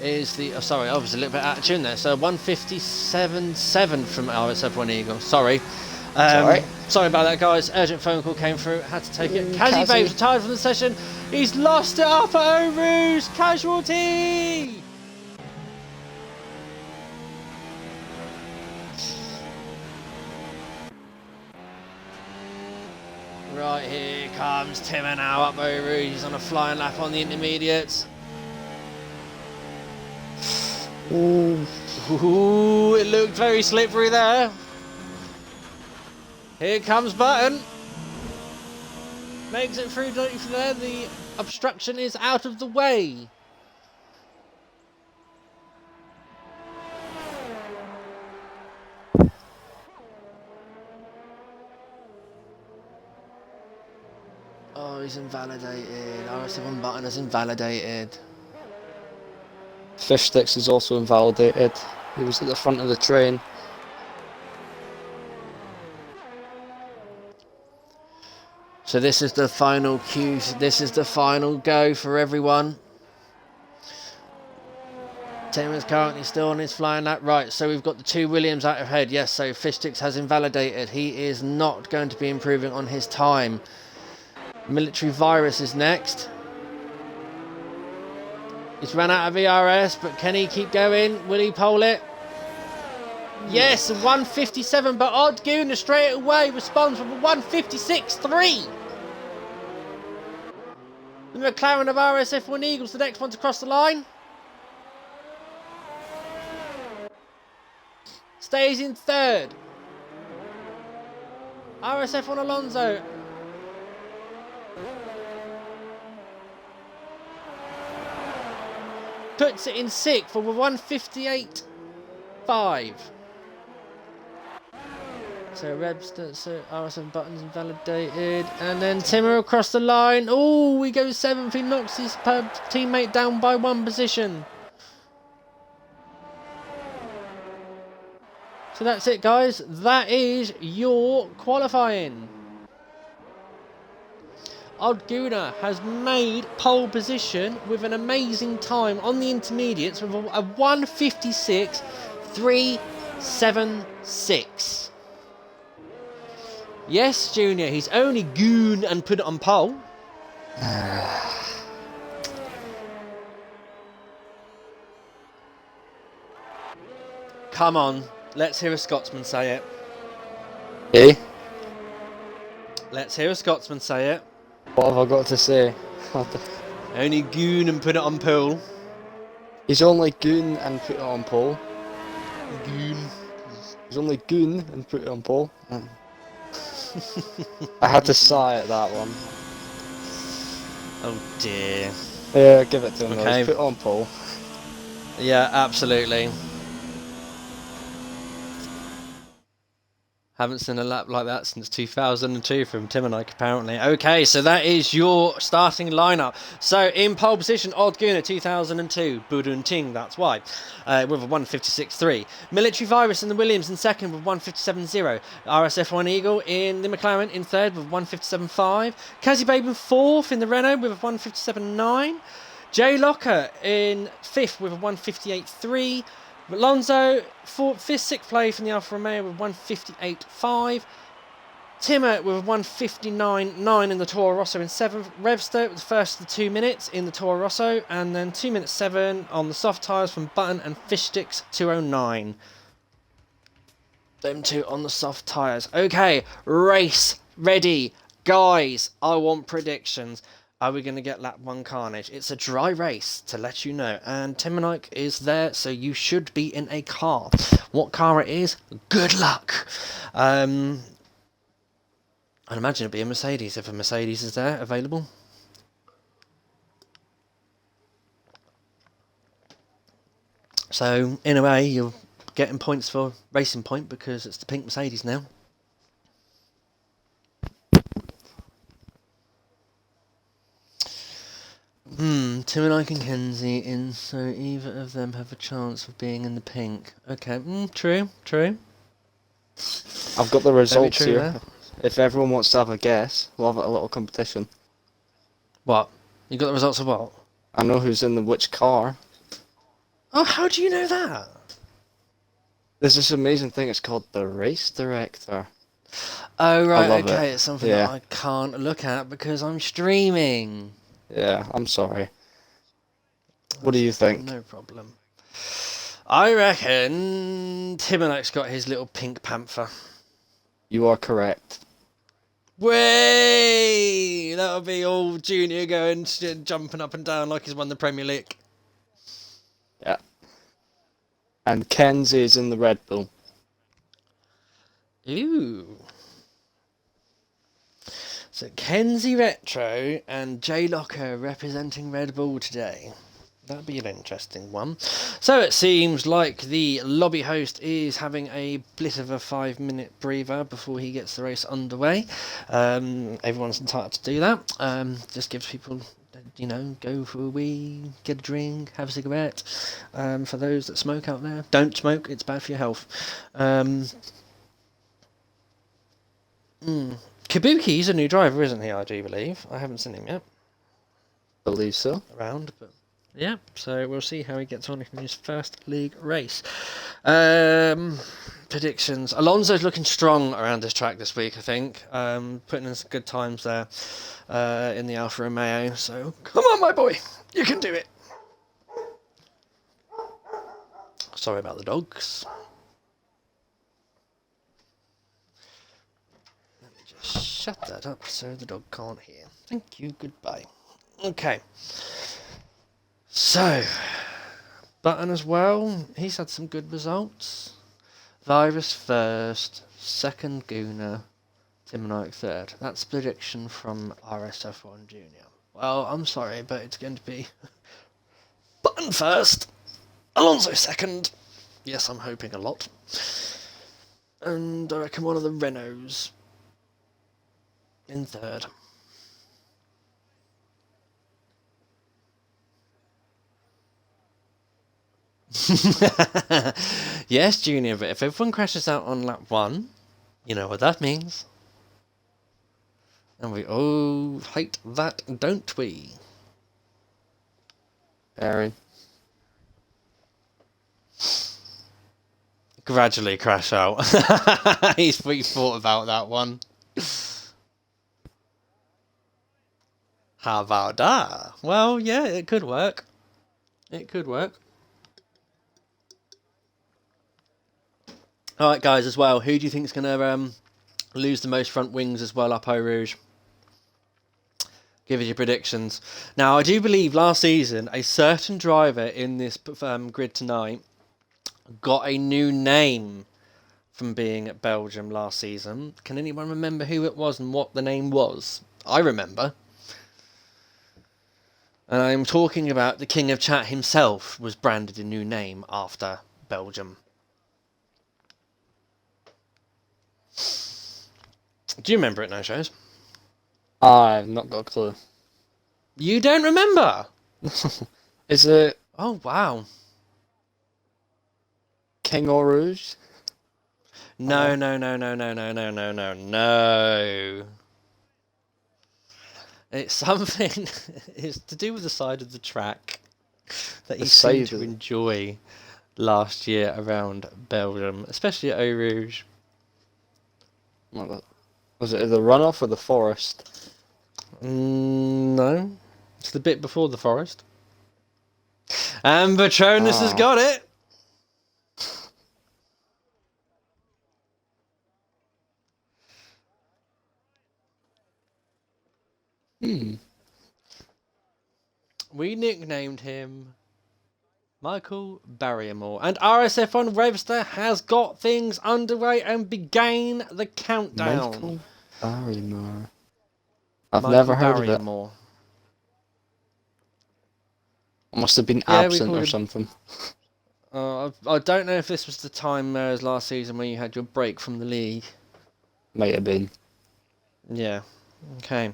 Is the sorry, I was a little bit out of tune there. So 157.7 from RSF1 Eagle. Sorry. Sorry about that, guys. Urgent phone call came through. Had to take it. Kazzy Babe's retired from the session. He's lost it up at Eau Rouge. Casualty. Right, here comes Timmer now up Eau Rouge. He's on a flying lap on the intermediates. Ooh, it looked very slippery there. Here comes Button. Makes it through there. The obstruction is out of the way. Oh, he's invalidated. RSF1 button is invalidated. Fish sticks is also invalidated. He was at the front of the train. So this is the final cue. This is the final go for everyone. Tim is currently still on his flying lap. Right, so we've got the 2 Williams out of head. Yes, so Fishsticks has invalidated. He is not going to be improving on his time. Military Virus is next. He's run out of ERS, but can he keep going? Will he pole it? Yes, 157, but Odd Gooner straight away responds with a 156.3. The McLaren of RSF1 Eagles, the next one to cross the line. Stays in third. RSF1 Alonso. Puts it in sixth for 158.5. So RSF buttons invalidated, and then Timmer across the line. Oh, he goes seventh. He knocks his teammate down by 1 position. So that's it, guys. That is your qualifying. Odd Guna has made pole position with an amazing time on the intermediates with a 156.376. Yes, Junior, he's only goon and put it on pole. Come on, let's hear a Scotsman say it. Eh? Let's hear a Scotsman say it. What have I got to say? Only goon and put it on pole. He's only goon and put it on pole. Goon. He's only goon and put it on pole. I had to sigh at that one. Oh dear. Yeah, give it to him. Okay. He's put it on pole. Yeah, absolutely. Haven't seen a lap like that since 2002 from Tim and Ike, apparently. Okay, so that is your starting lineup. So in pole position, Odd Guna 2002, Budun Ting, that's why, with a 156.3. Military Virus in the Williams in second with 157.0. RSF1 Eagle in the McLaren in third with 157.5. Kazi Babe in fourth in the Renault with a 157.9. Jay Locker in fifth with a 158.3. Alonso, fifth, sixth place from the Alfa Romeo with 158.5. Timmer with 159.9 in the Toro Rosso in seventh. Revster with the first of the 2 minutes in the Toro Rosso, and then 2 minutes 7 on the soft tyres from Button and Fishsticks 209. Them two on the soft tyres. Okay, race ready. Guys, I want predictions. Are we going to get lap 1 carnage? It's a dry race, to let you know. And Tim and Ike is there, so you should be in a car. What car it is, good luck. I'd imagine it'd be a Mercedes, if a Mercedes is there, available. So, in a way, you're getting points for Racing Point, because it's the pink Mercedes now. Tim and Ike and Kenzie in, so either of them have a chance of being in the pink. Okay, true. I've got the results true here. there. If everyone wants to have a guess, we'll have a little competition. What? You got the results of what? I know who's in which car. Oh, how do you know that? There's this amazing thing, it's called the Race Director. Oh, right, love okay, it. it's something Yeah. that I can't look at because I'm streaming. Yeah, I'm sorry. What do you think? No problem. I reckon Tim and Ike's got his little pink panther. You are correct. Way! That'll be all Junior going, jumping up and down like he's won the Premier League. Yeah. And Kenzie is in the Red Bull. Ooh. So Kenzie Retro and Jay Locker representing Red Bull today. That'd be an interesting one. So it seems like the lobby host is having a bit of a 5-minute breather before he gets the race underway. Everyone's entitled to do that. Just gives people, go for a wee, get a drink, have a cigarette. For those that smoke out there, don't smoke, it's bad for your health. Kabuki's a new driver, isn't he, I do believe? I haven't seen him yet. Believe so. Around, but yeah, so we'll see how he gets on in his first league race. Predictions. Alonso's looking strong around this track this week, I think. Putting in some good times there in the Alfa Romeo. So come on, my boy, you can do it. Sorry about the dogs. Let me just shut that up so the dog can't hear. Thank you, goodbye. Okay. So, Button as well, he's had some good results. Virus first, second Guna, Timonik third. That's prediction from RSF1 Junior. Well, I'm sorry, but it's going to be Button first, Alonso second. Yes, I'm hoping a lot. And I reckon one of the Renaults in third. Yes, Junior, but if everyone crashes out on lap 1, you know what that means. And we all hate that, don't we? Very. Gradually crash out. He's thought about that one. How about that? Well, yeah, it could work. It could work. Alright, guys, as well, who do you think is going to lose the most front wings as well up Eau Rouge? Give us your predictions. Now, I do believe last season a certain driver in this grid tonight got a new name from being at Belgium last season. Can anyone remember who it was and what the name was? I remember. And I'm talking about the King of Chat himself was branded a new name after Belgium. Do you remember it, No Shows? I've not got a clue. You don't remember? Is it Oh, wow. King or Rouge? No. It's something, it's to do with the side of the track that he seemed to enjoy last year around Belgium, especially at Eau Rouge. Was it the runoff or the forest? No. It's the bit before the forest. And Patronus has got it. We nicknamed him Michael Barrymore. And RSF1 Webster has got things underway and began the countdown. Michael Barrymore. I've never heard of it. I must have been absent or something. I don't know if this was the time as last season when you had your break from the league. Might have been. Yeah. Okay.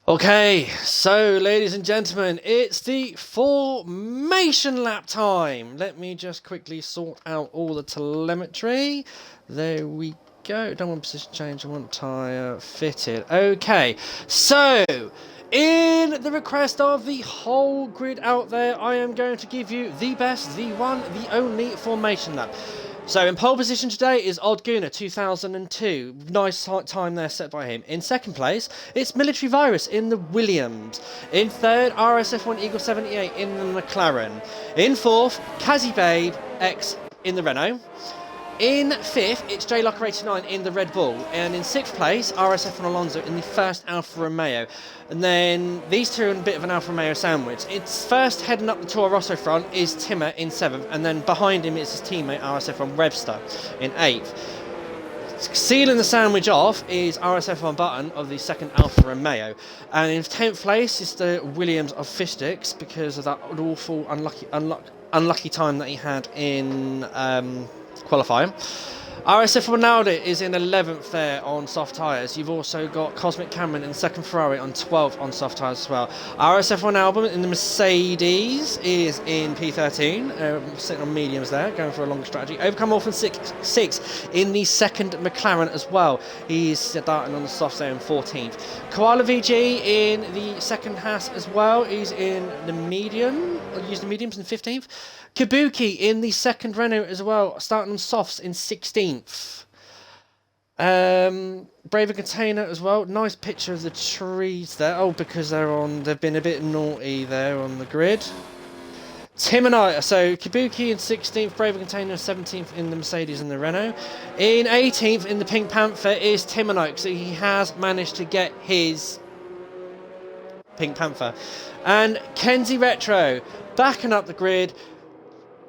Okay, so ladies and gentlemen, it's the formation lap time. Let me just quickly sort out all the telemetry. There we go. Don't want position change, I want tyre fitted. Okay, so in the request of the whole grid out there, I am going to give you the best, the one, the only formation lap. So in pole position today is Odd Guna 2002. Nice time there set by him. In second place, it's Military Virus in the Williams. In third, RSF1 Eagle 78 in the McLaren. In fourth, Kazi Babe X in the Renault. In fifth, it's J Locker 89 in the Red Bull. And in sixth place, RSF1 Alonso in the first Alfa Romeo. And then these two are in a bit of an Alfa Romeo sandwich. It's first heading up the Toro Rosso front is Timmer in seventh. And then behind him is his teammate RSF1 Webster in eighth. Sealing the sandwich off is RSF1 Button of the second Alfa Romeo, and in 10th place is the Williams of Fistix because of that awful unlucky time that he had in qualifying. RSF Ronaldo is in 11th there on soft tyres. You've also got Cosmic Cameron in second Ferrari on 12th on soft tyres as well. RSF Ronaldo in the Mercedes is in P13, sitting on mediums there, going for a longer strategy. Overcome Orphan 6 in the second McLaren as well. He's starting on the softs there in 14th. Koala VG in the second Haas as well. He's in the medium, using the mediums in 15th. Kabuki in the second Renault as well, starting on softs in 16th. Braver Container as well. Nice picture of the trees there. Oh, because they've been a bit naughty there on the grid. Timonite, so Kabuki in 16th, Braver Container 17th in the Mercedes and the Renault. In 18th in the Pink Panther is Timonite, so he has managed to get his Pink Panther. And Kenzie Retro backing up the grid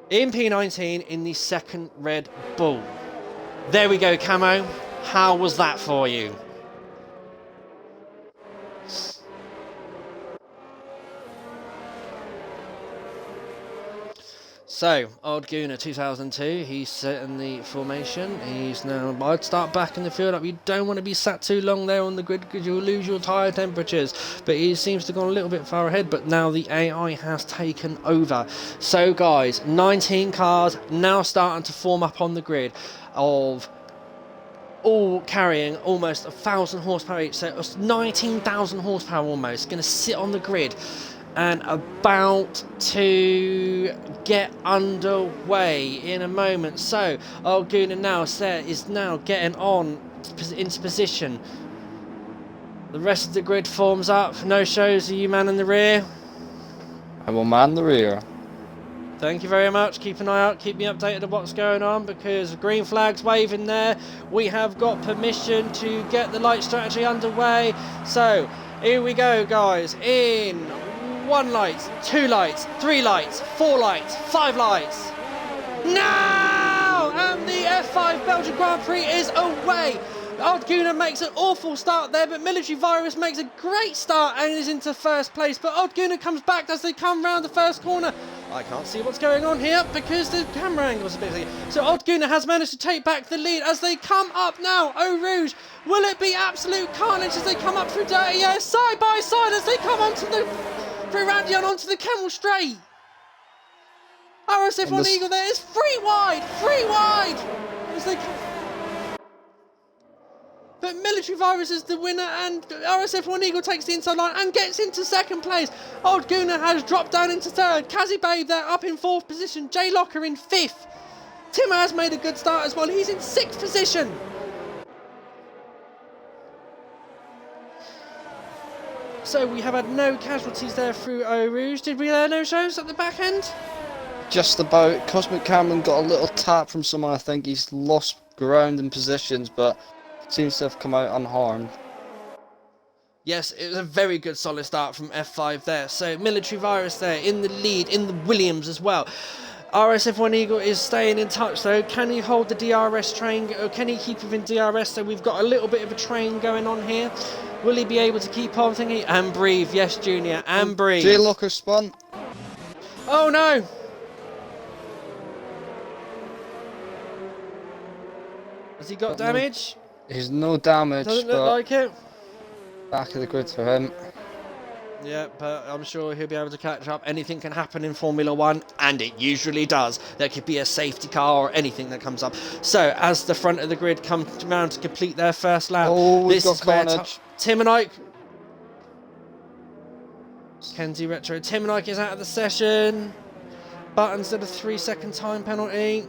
in P19 in the second Red Bull. There we go, Camo. How was that for you? So, Odd Gooner 2002, he's setting the formation. He's now, I'd start backing the field up. You don't want to be sat too long there on the grid because you'll lose your tyre temperatures. But he seems to have gone a little bit far ahead, but now the AI has taken over. So guys, 19 cars now starting to form up on the grid of all carrying almost 1,000 horsepower each. So it's 19,000 horsepower almost, going to sit on the grid and about to get underway in a moment. So Alguna now is now getting on into position. The rest of the grid forms up. No shows. Are you man in the rear? I will man the rear. Thank you very much. Keep an eye out. Keep me updated on what's going on because green flag's waving there. We have got permission to get the light strategy underway. So here we go, guys. In 1 light, 2 lights, 3 lights, 4 lights, 5 lights. Now! And the F5 Belgian Grand Prix is away. Oddguna makes an awful start there, but Military Virus makes a great start and is into first place. But Oddguna comes back as they come round the first corner. I can't see what's going on here because the camera angle is a bit. So Oddguna has managed to take back the lead as they come up now. Eau Rouge, will it be absolute carnage as they come up through Dirty Air side by side as they come onto the through Randy and onto the Camel Straight. RSF1 Eagle there is free wide. As they come. But Military Virus is the winner and RSF1 Eagle takes the inside line and gets into second place. Old Guna has dropped down into third. Kazi Babe there up in fourth position. Jay Locker in fifth. Tim has made a good start as well. He's in sixth position. So we have had no casualties there through Eau Rouge. Did we have no shows at the back end? Just about. Cosmic Cameron got a little tap from someone. I think he's lost ground and positions, but seems to have come out unharmed. Yes, it was a very good solid start from F5 there. So Military Virus there in the lead, in the Williams as well. RSF1 Eagle is staying in touch though. Can he hold the DRS train? Or can he keep within DRS? So we've got a little bit of a train going on here. Will he be able to keep on thinking? And breathe, yes, Junior, and breathe. Jay Locker spun. Oh no! Has he got damage? He's no damage. Doesn't look like it. Back of the grid for him. Yeah, but I'm sure he'll be able to catch up. Anything can happen in Formula 1, and it usually does. There could be a safety car or anything that comes up. So, as the front of the grid comes around to complete their first lap, this is where Tim and Ike... Kenzie Retro. Tim and Ike is out of the session. Buttons did a 3-second time penalty.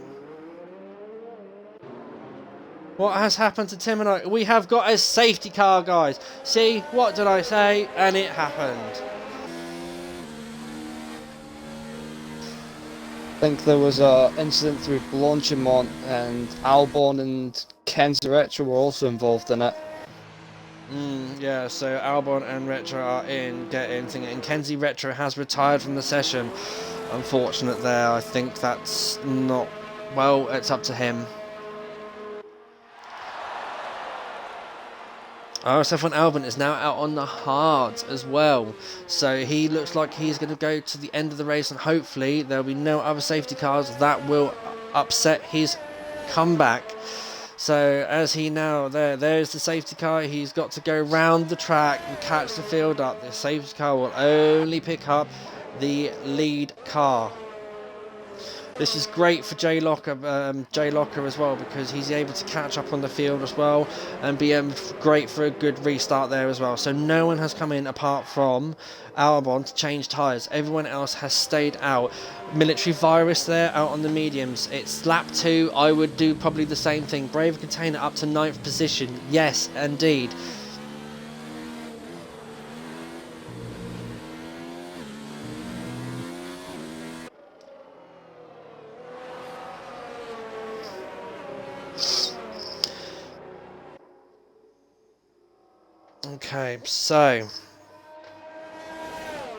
What has happened to Tim and I? We have got a safety car, guys. See, what did I say? And it happened. I think there was an incident through Blanchimont, and Albon and Kenzie Retro were also involved in it. Yeah, so Albon and Retro are in getting thing, and Kenzie Retro has retired from the session. Unfortunate there. I think that's not... Well, it's up to him. RSF1 Albon is now out on the hard as well, so he looks like he's going to go to the end of the race, and hopefully there'll be no other safety cars that will upset his comeback. So as he now there's the safety car, he's got to go round the track and catch the field up. The safety car will only pick up the lead car. This is great for Jay Locker as well, because he's able to catch up on the field as well, and be great for a good restart there as well. So no one has come in apart from Albon to change tyres. Everyone else has stayed out. Military Virus there out on the mediums. It's lap 2. I would do probably the same thing. Brave Container up to 9th position. Yes, indeed. Okay, so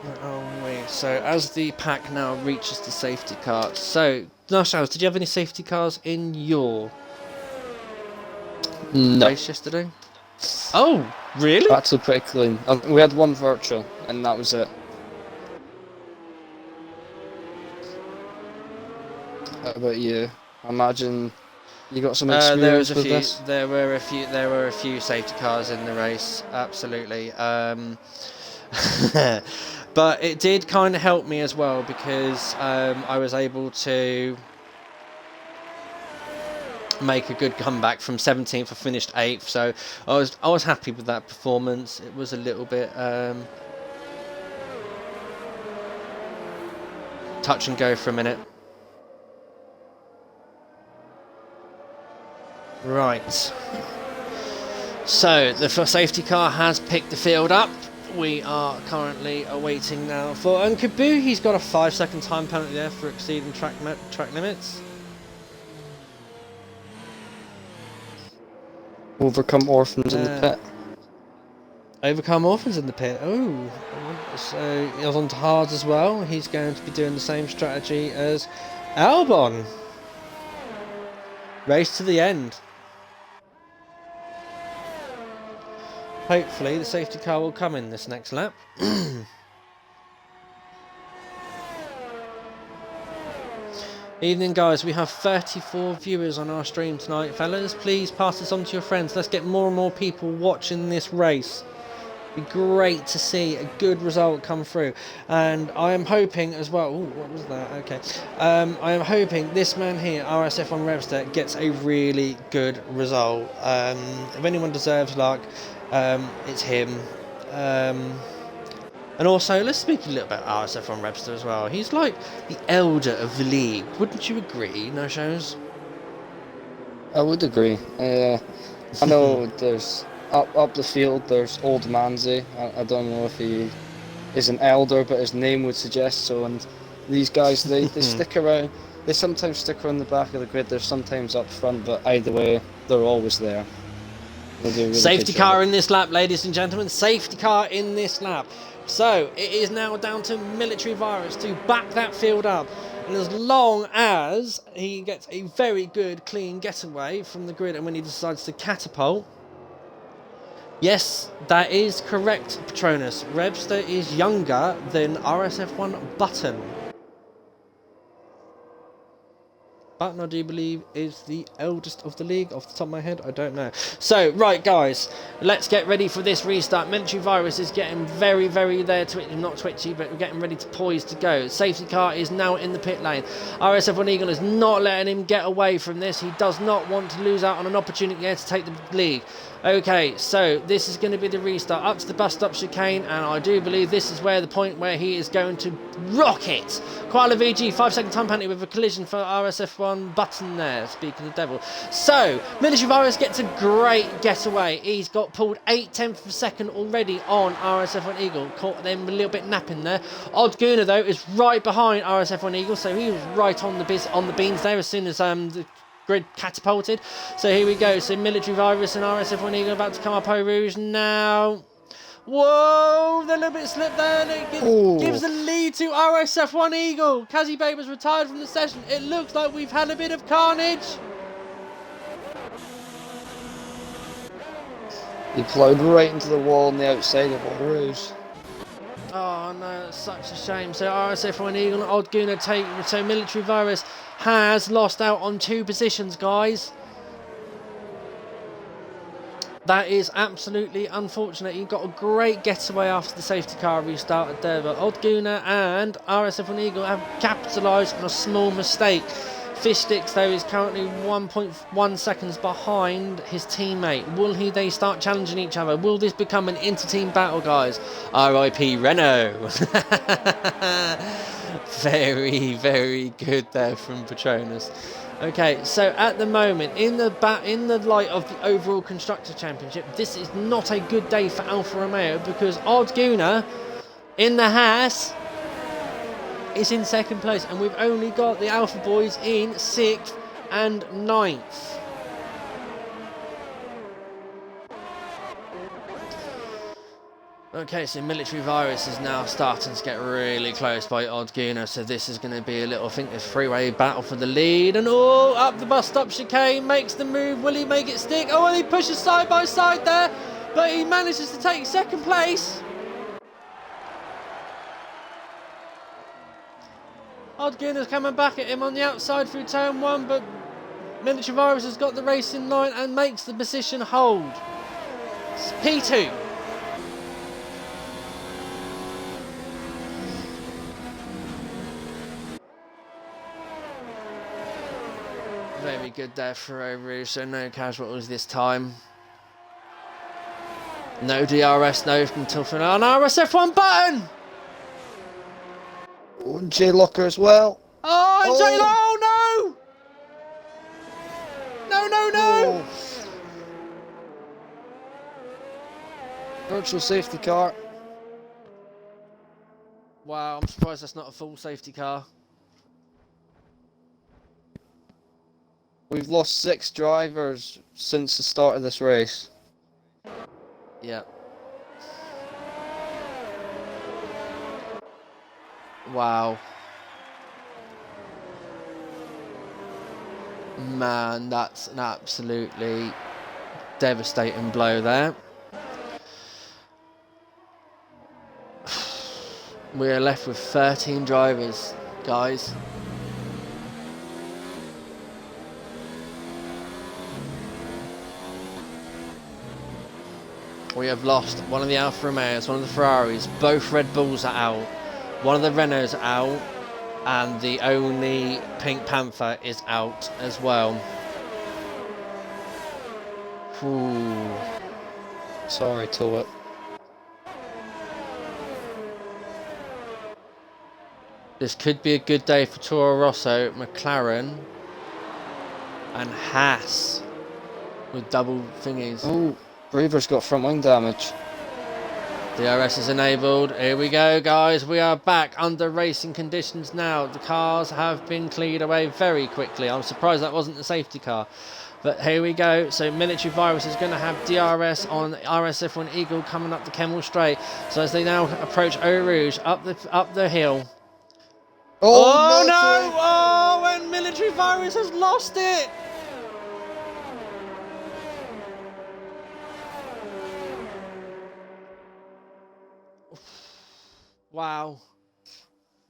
where are we? So as the pack now reaches the safety car. So, Nash, did you have any safety cars in your race yesterday? Oh, really? Actually, pretty clean. We had one virtual, and that was it. How about you? I imagine you got some experience with this? There were a few safety cars in the race, absolutely. But it did kind of help me as well, because I was able to make a good comeback from 17th. I finished 8th, so I was happy with that performance. It was a little bit touch and go for a minute. Right, so the safety car has picked the field up. We are currently awaiting now for Nkabu. He's got a 5-second time penalty there for exceeding track limits. Overcome orphans in the pit. Overcome orphans in the pit. Oh, so he was on to hards as well. He's going to be doing the same strategy as Albon. Race to the end. Hopefully the safety car will come in this next lap. Evening guys, we have 34 viewers on our stream tonight, fellas. Please pass this on to your friends. Let's get more and more people watching this race. Be great to see a good result come through, and I am hoping as well. Ooh, what was that? Okay, I am hoping this man here, RSF1 Revster, gets a really good result. If anyone deserves luck, it's him. And also, let's speak a little about RSF1 Revster as well. He's like the elder of the league, wouldn't you agree? No shows. I would agree. I know there's. Up the field, there's Old Manzi. I don't know if he is an elder, but his name would suggest so. And these guys, they stick around. They sometimes stick around the back of the grid. They're sometimes up front, but either way, they're always there. Really safety car in this lap, ladies and gentlemen. Safety car in this lap. So it is now down to Military Virus to back that field up. And as long as he gets a very good, clean getaway from the grid, and when he decides to catapult. Yes, that is correct, Patronus. Revster is younger than RSF1 Button. Button, I do believe, is the eldest of the league. Off the top of my head, I don't know. So, right, guys, let's get ready for this restart. Military Virus is getting very, very there. Not twitchy, but we're getting ready to poise to go. Safety car is now in the pit lane. RSF1 Eagle is not letting him get away from this. He does not want to lose out on an opportunity here to take the lead. Okay, so this is going to be the restart up to the bus stop chicane, and I do believe this is where the point where he is going to rock it. Koala VG, 5-second time penalty with a collision for RSF1 Button there, speaking of the devil. So, Military Virus gets a great getaway. He's got pulled 8/10 of a second already on RSF1 Eagle. Caught them a little bit napping there. Odd Guna, though, is right behind RSF1 Eagle, so he was right on the beans there as soon as the grid catapulted. So here we go. So Military Virus and RSF1 Eagle about to come up Eau Rouge now. Whoa, the little bit slip there. It gives the lead to RSF1 Eagle. Kazi Baber's retired from the session. It looks like we've had a bit of carnage. He ploughed right into the wall on the outside of Eau Rouge. Oh no, that's such a shame. So RSF1 Eagle and Odd Guna take. So Military Virus has lost out on 2 positions, guys. That is absolutely unfortunate. He got a great getaway after the safety car restarted there, but Odd Guna and RSF1 Eagle have capitalised on a small mistake. Fish Sticks, though, is currently 1.1 seconds behind his teammate. Will they start challenging each other? Will this become an inter-team battle, guys? RIP Renault. Very, very good there from Patronus. Okay, so at the moment, in the light of the overall Constructor Championship, this is not a good day for Alfa Romeo because Odd Guna in the Haas is in 2nd place, and we've only got the Alpha Boys in 6th and 9th. Okay, so Military Virus is now starting to get really close by Odd Guna, so this is going to be a little, I think, a three-way battle for the lead. And oh, up the bus stop chicane, makes the move. Will he make it stick? Oh, and he pushes side by side there, but he manages to take 2nd place. Odd Guna's coming back at him on the outside through turn 1, but Military Virus has got the race in line and makes the position hold. It's P2. Very good there for Eau Rouge, so no casualties this time. No DRS, no until final. And RSF1 button! Oh, and J Locker as well. Oh, and oh no! No! Oh. Virtual safety car. Wow, I'm surprised that's not a full safety car. We've lost 6 drivers since the start of this race. Yeah. Wow. Man, that's an absolutely devastating blow there. We're left with 13 drivers, guys. We have lost one of the Alfa Romeos, one of the Ferraris, both Red Bulls are out, one of the Renaults are out, and the only Pink Panther is out as well. Ooh. Sorry, Toet. This could be a good day for Toro Rosso, McLaren, and Haas with double thingies. Oh, Braver's got front wing damage. DRS is enabled. Here we go, guys. We are back under racing conditions now. The cars have been cleared away very quickly. I'm surprised that wasn't the safety car. But here we go. So Military Virus is going to have DRS on RSF1 Eagle coming up the Kemmel Straight. So as they now approach Eau Rouge up the hill. Oh no! Oh, and Military Virus has lost it! Wow.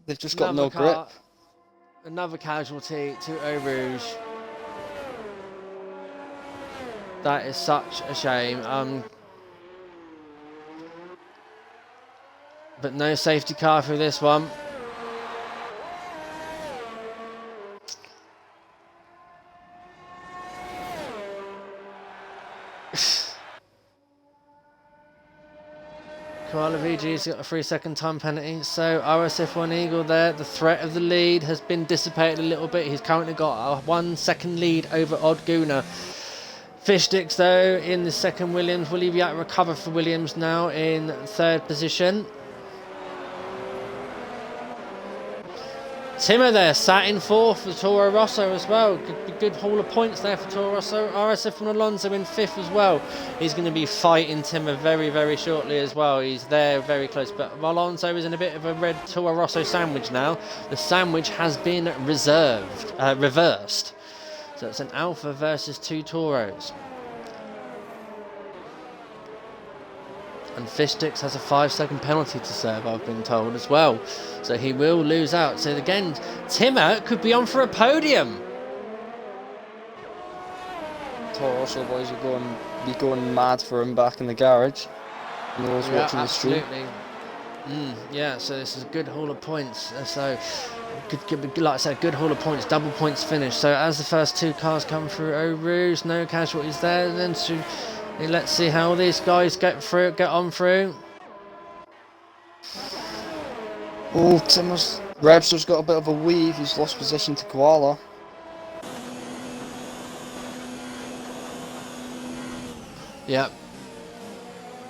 They've just got no grip. Another casualty to Eau Rouge. That is such a shame. But no safety car through this one. Koala VG's got a 3-second time penalty. So RSF1 Eagle there. The threat of the lead has been dissipated a little bit. He's currently got a 1-second lead over Odd Guna. Fish Sticks though in the second Williams. Will he be able to recover for Williams now in 3rd position? Timmer there sat in 4th for Toro Rosso as well. Good haul of points there for Toro Rosso. RSF1 Alonso in 5th as well. He's going to be fighting Timmer very, very shortly as well. He's there very close. But Alonso is in a bit of a red Toro Rosso sandwich now. The sandwich has been reversed. So it's an Alpha versus 2 Toros. And Fishdix has a 5-second penalty to serve, I've been told as well. So he will lose out. So again, Timmer could be on for a podium. Toro boys are going mad for him back in the garage. And those watching the stream. Absolutely. Yeah, so this is a good haul of points. So, like I said, good haul of points, double points finish. So as the first 2 cars come through Eau Rouge, no casualties there. Then let's see how these guys get on through. Oh, Rebster's got a bit of a weave. He's lost position to Koala. Yep.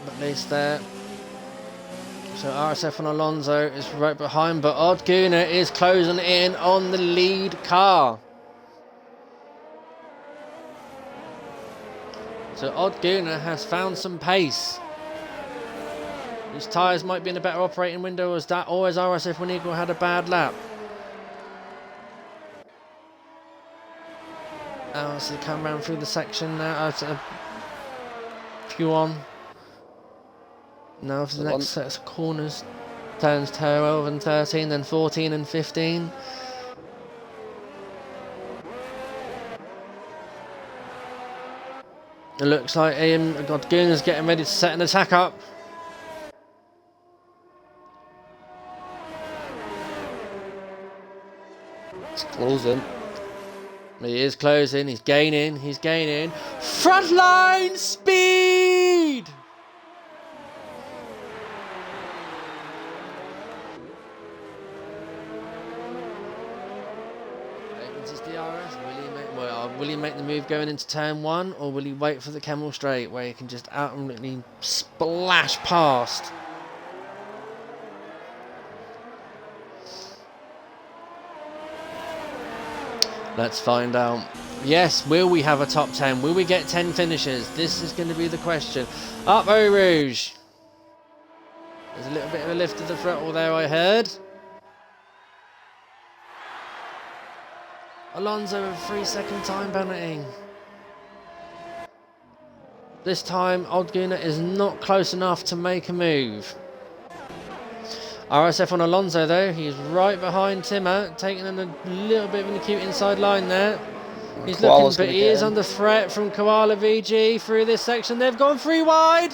At least there. So RSF1 Alonso is right behind, but Odd Gunnar is closing in on the lead car. So Odd Gunnar has found some pace. His tyres might be in a better operating window as that, or as RSF1 Eagle had a bad lap. So they come round through the section now. Few on. Now for the next set of corners. Turns 12 and 13, then 14 and 15. It looks like Gunnar's getting ready to set an attack up. It's closing. He is closing, he's gaining. Frontline speed! Opens his DRS. Will he make the move going into turn 1, or will he wait for the Camel Straight where he can just absolutely splash past? Let's find out. Yes, will we have a top 10? Will we get 10 finishes? This is going to be the question. Up Eau Rouge. There's a little bit of a lift of the throttle there, I heard. Alonso with a 3-second time penalty. This time, Odd Gunnar is not close enough to make a move. RSF1 Alonso though, he's right behind Timmer, taking in a little bit of an acute inside line there. He's looking, but he is under threat from Koala VG through this section. They've gone 3 wide.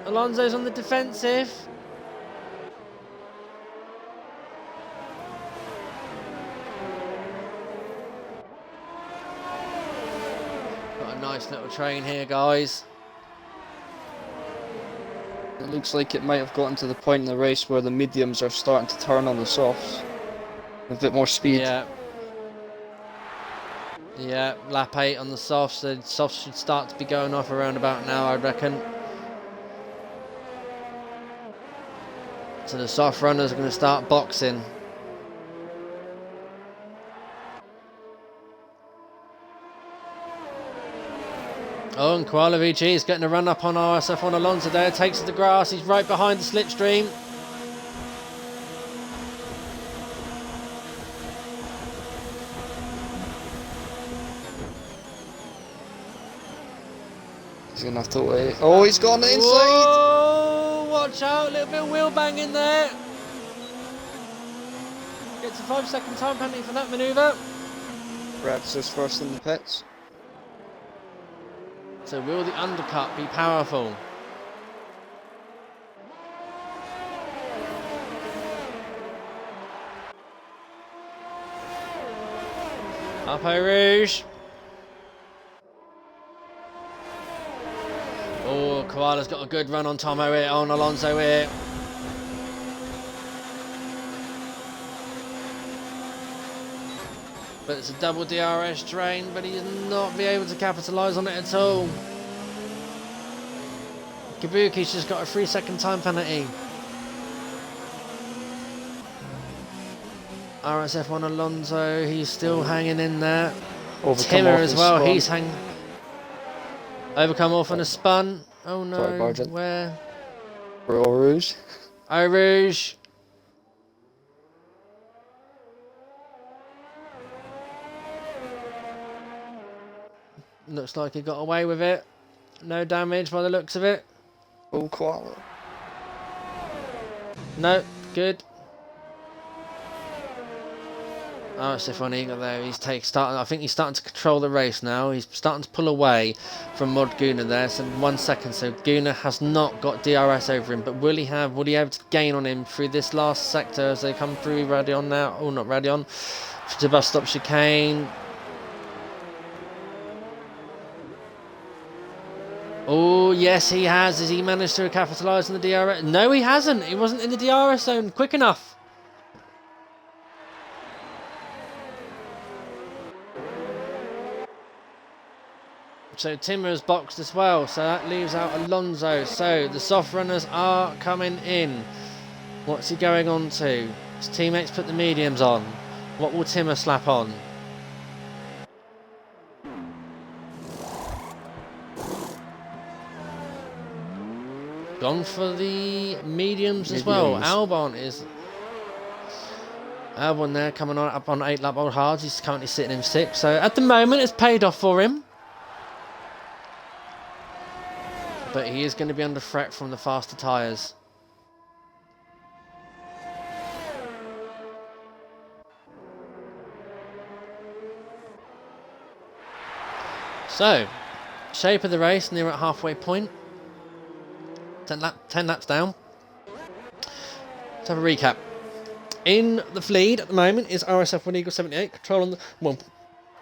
Alonso's on the defensive. Got a nice little train here, guys. It looks like it might have gotten to the point in the race where the mediums are starting to turn on the softs. A bit more speed. Yeah, lap 8 on the softs. The softs should start to be going off around about now, I reckon. So the soft runners are going to start boxing. Oh, and Koala VG is getting a run up on RSF1 Alonso there. Takes to the grass. He's right behind the slipstream. He's going to have to wait. Oh, he's gone inside. Whoa, watch out. A little bit of wheel bang in there. Gets a 5-second time penalty for that manoeuvre. Rebs is first in the pits. So will the undercut be powerful? Up Eau Rouge. Oh, Koala's got a good run on Tomo here, on Alonso here. But it's a double DRS drain, but he's not be able to capitalise on it at all. Kabuki's just got a 3-second time penalty. RSF1 Alonso, he's still hanging in there. Timmer as well, he's hanging. Overcome off on a spun. Oh no, sorry, where? Eau Rouge. Eau Rouge. Looks like he got away with it. No damage by the looks of it. Oh, koala. No, good. RSF1 Eagle there. I think he's starting to control the race now. He's starting to pull away from Mod Guna there. So 1 second. So Guna has not got DRS over him, but will he be able to gain on him through this last sector as they come through Radion now? Oh, not Radion. To bus stop chicane. Oh, yes, he has. Has he managed to capitalise on the DRS? No, he hasn't. He wasn't in the DRS zone quick enough. So Timmer's boxed as well, so that leaves out Alonso. So the soft runners are coming in. What's he going on to? His teammates put the mediums on. What will Timmer slap on? Gone for the mediums as well. Albon there coming on up on 8 lap old hards. He's currently sitting in 6th. So at the moment it's paid off for him. But he is going to be under threat from the faster tyres. So, shape of the race near at halfway point. 10 laps down. Let's have a recap. In the lead at the moment is RSF1 Eagle 78. Control on the... Well,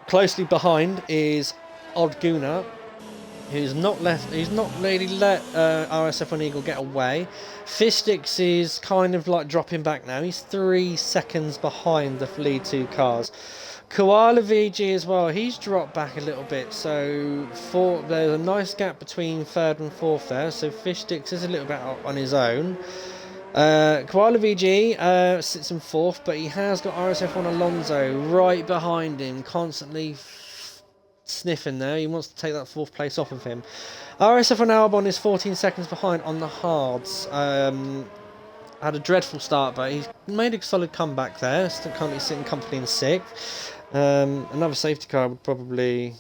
closely behind is Odd Guna, who's not really let RSF1 Eagle get away. Fistix is kind of like dropping back now. He's 3 seconds behind the lead 2 cars. Koala VG as well, he's dropped back a little bit, so there's a nice gap between 3rd and 4th there, so Fistix is a little bit on his own. Koala VG sits in 4th, but he has got RSF1 Alonso right behind him, constantly sniffing there. He wants to take that 4th place off of him. RSF1 Albon is 14 seconds behind on the hards. Had a dreadful start, but he's made a solid comeback there. Still currently sitting comfortably in 6th. Another safety car would probably...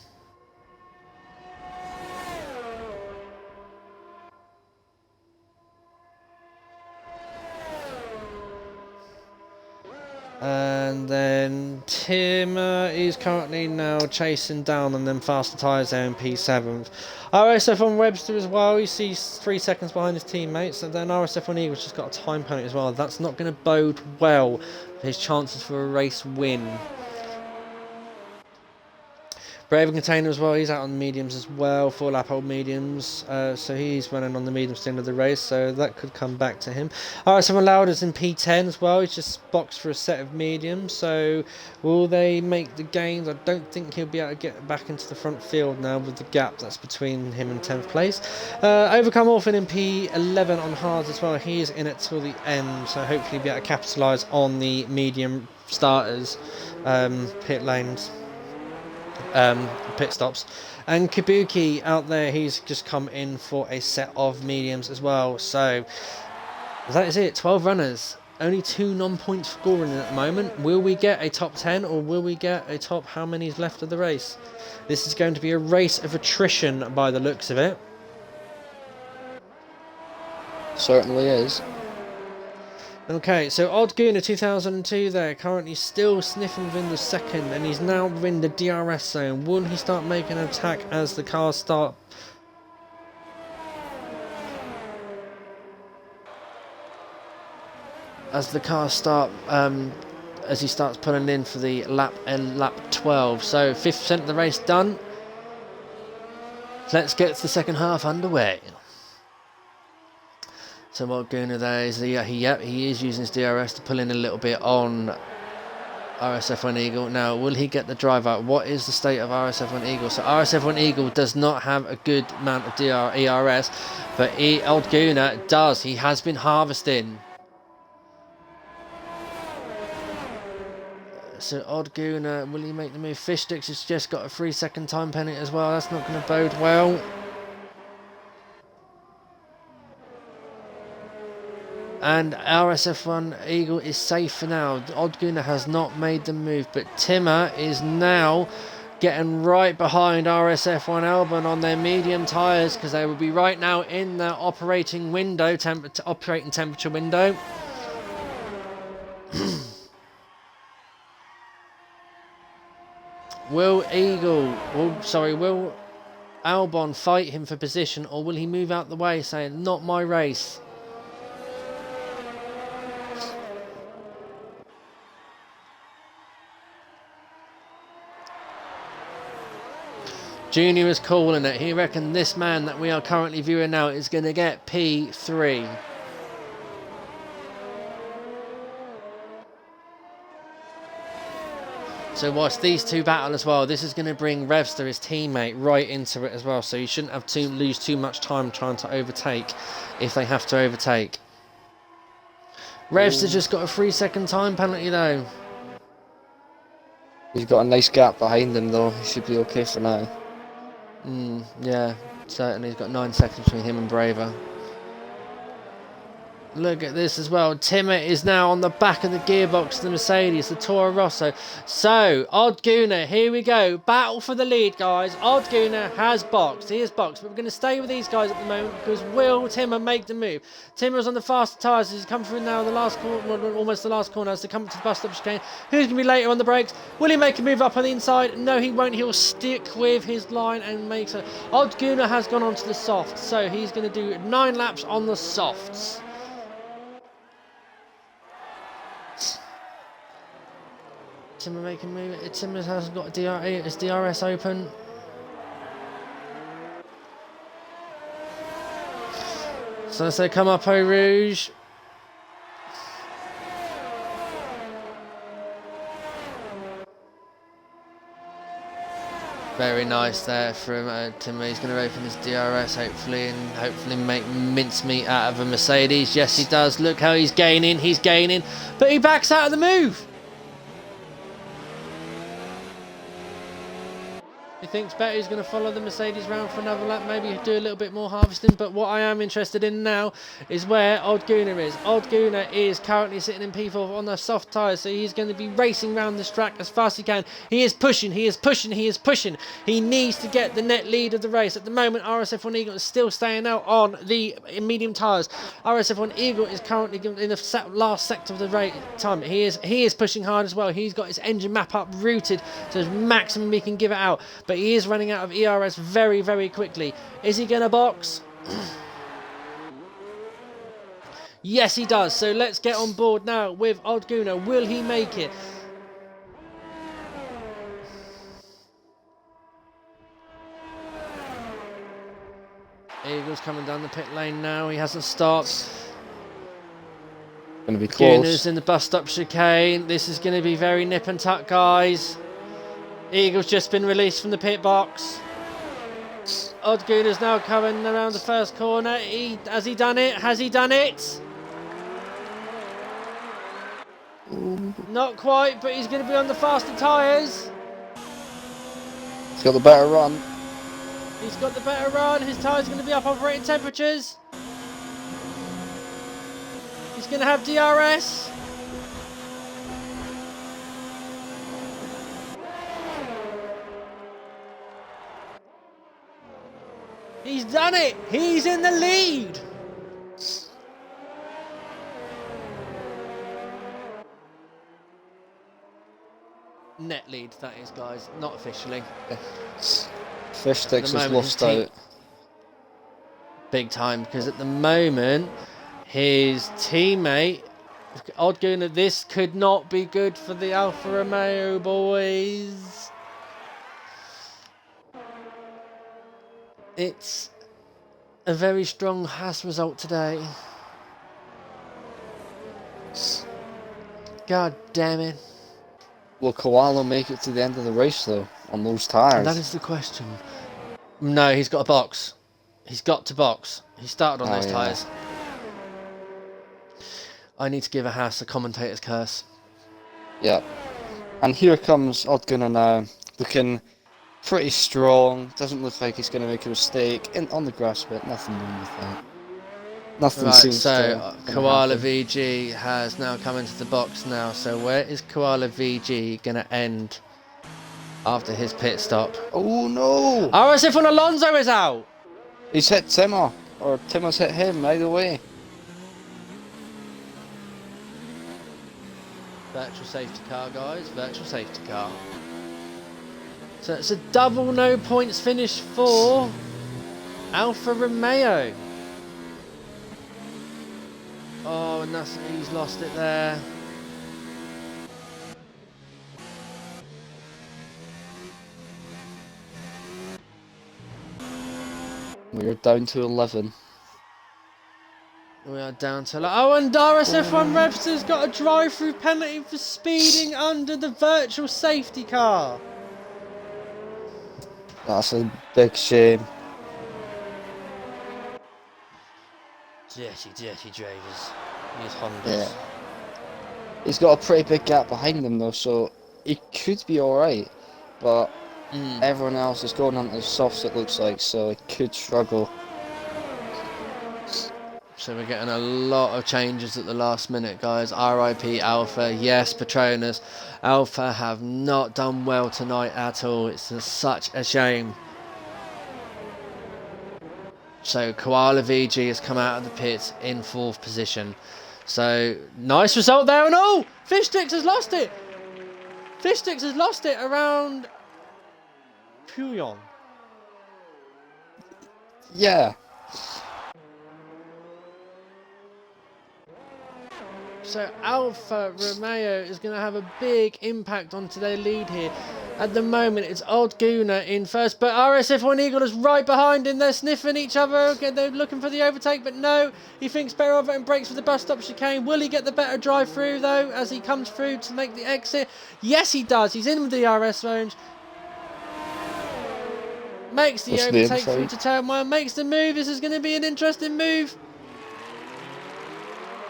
And then Timmer is currently now chasing down on them faster tyres there in P7th. RSF on Webster as well, you see 3 seconds behind his teammates, and then RSF on Eagles just got a time penalty as well. That's not going to bode well for his chances for a race win. Brave Container as well, he's out on the mediums as well, 4 lap old mediums, so he's running on the mediums at the end of the race, so that could come back to him. Alright, someone Lauder's in P10 as well, he's just boxed for a set of mediums, so will they make the gains? I don't think he'll be able to get back into the front field now with the gap that's between him and 10th place. Overcome Orphan in P11 on hards as well, he is in it till the end, so hopefully he'll be able to capitalise on the medium starters, pit lanes. Pit stops, and Kabuki out there, he's just come in for a set of mediums as well. So that is it, 12 runners, only 2 non-point scoring at the moment. Will we get a top 10 or will we get a top how many is left of the race? This is going to be a race of attrition by the looks of it. Certainly is. Okay, so Odd Guna 2002 there, currently still sniffing within the second, and he's now in the DRS zone. Will he start making an attack as the cars start? As he starts pulling in for the lap 12. So 50% of the race done. Let's get the second half underway. So what Guna there is, he is using his DRS to pull in a little bit on RSF1 Eagle. Now, will he get the drive out? What is the state of RSF1 Eagle? So RSF1 Eagle does not have a good amount of ERS, but Old Guna does. He has been harvesting. So Odd Guna, will he make the move? Fishsticks has just got a 3-second time penalty as well. That's not going to bode well. And RSF1 Eagle is safe for now. Odd Guna has not made the move, but Timmer is now getting right behind RSF1 Albon on their medium tyres, because they will be right now in their operating window, operating temperature window. Will Albon fight him for position, or will he move out the way saying, not my race? Junior is calling it. He reckoned this man that we are currently viewing now is going to get P3. So whilst these two battle as well, this is going to bring Revster, his teammate, right into it as well. So you shouldn't have to lose too much time trying to overtake if they have to overtake. Revster just got a 3-second time penalty though. He's got a nice gap behind him though. He should be okay for now. Yeah, certainly. He's got 9 seconds between him and Braver. Look at this as well. Timmer is now on the back of the gearbox of the Mercedes, the Toro Rosso. So, Odd Gunnar, here we go. Battle for the lead, guys. Odd Gunnar has boxed. He is boxed. But we're going to stay with these guys at the moment because will Timmer make the move? Timmer's on the faster tyres. He's come through now the last corner, almost the last corner as they come to the bus stop chicane. Who's going to be later on the brakes? Will he make a move up on the inside? No, he won't. He'll stick with his line and makes a... Odd Gunnar has gone onto the softs. So, he's going to do 9 laps on the softs. Timmer making move. Timmer hasn't got his DRS open. So as they come up Eau Rouge. Very nice there from Timmer. He's going to open his DRS hopefully and hopefully make mincemeat out of a Mercedes. Yes, he does. Look how he's gaining. He's gaining. But he backs out of the move. He thinks better he's going to follow the Mercedes round for another lap, maybe do a little bit more harvesting, but what I am interested in now is where Odd Gunnar is. Odd Gunnar is currently sitting in P4 on the soft tyres, so he's going to be racing around this track as fast as he can. He is pushing, he is pushing, he is pushing. He needs to get the net lead of the race. At the moment, RSF1 Eagle is still staying out on the medium tyres. RSF1 Eagle is currently in the last sector of the race time. He is pushing hard as well. He's got his engine map up routed to as maximum he can give it out. But he is running out of ERS very, very quickly. Is he going to box? Yes, he does. So let's get on board now with Odd Gunnar. Will he make it? Eagle's coming down the pit lane now. He hasn't stopped. Going to be close. Gunnar's in the bus stop chicane. This is going to be very nip and tuck, guys. Eagle's just been released from the pit box. Odd Gunnar's now coming around the first corner. Has he done it? Has he done it? Not quite, but he's going to be on the faster tyres. He's got the better run. He's got the better run. His tyres are going to be up operating temperatures. He's going to have DRS. He's done it! He's in the lead! Net lead, that is, guys. Not officially. Fish sticks has lost out. Big time, because at the moment, his teammate, Odd Gunnar, this could not be good for the Alfa Romeo boys. It's a very strong Haas result today. God damn it. Will Koala make it to the end of the race though, on those tyres? That is the question. No, he's got a box. He's got to box. He started on those tyres. I need to give a Haas a commentator's curse. Yeah. And here comes Odd Gunnar now, looking pretty strong. Doesn't look like he's going to make a mistake. On the grass bit, nothing wrong with that. Nothing right, seems so Koala happen. VG has now come into the box now. So where is Koala VG going to end after his pit stop. Oh no! RSF1 Alonso is out! He's hit Timo, or Timo's hit him, either way. Virtual safety car, guys. Virtual safety car. So it's a double no points finish for Alfa Romeo. Oh, and he's lost it there. We're down to 11. We are down to... Oh, and RSF1 Webster's got a drive-through penalty for speeding under the virtual safety car. That's a big shame. Dirty, dirty drivers. These Hondas. Yeah. He's got a pretty big gap behind him though, so he could be alright. But everyone else is going on to the softs, it looks like, so he could struggle. So we're getting a lot of changes at the last minute, guys. RIP Alpha, yes, Petronas. Alpha have not done well tonight at all. It's such a shame. So Koala VG has come out of the pits in 4th position. So nice result there, and oh, Fishsticks has lost it. Fishsticks has lost it around Puyon. Yeah. So Alfa Romeo is going to have a big impact onto their lead here. At the moment, it's Odd Guna in first, but RSF1 Eagle is right behind him. They're sniffing each other. Okay, they're looking for the overtake, but no. He thinks better of it and breaks for the bus stop chicane. Will he get the better drive through, though, as he comes through to make the exit? Yes, he does. He's in with the RS range. Makes the overtake through to turn 1. Makes the move. This is going to be an interesting move.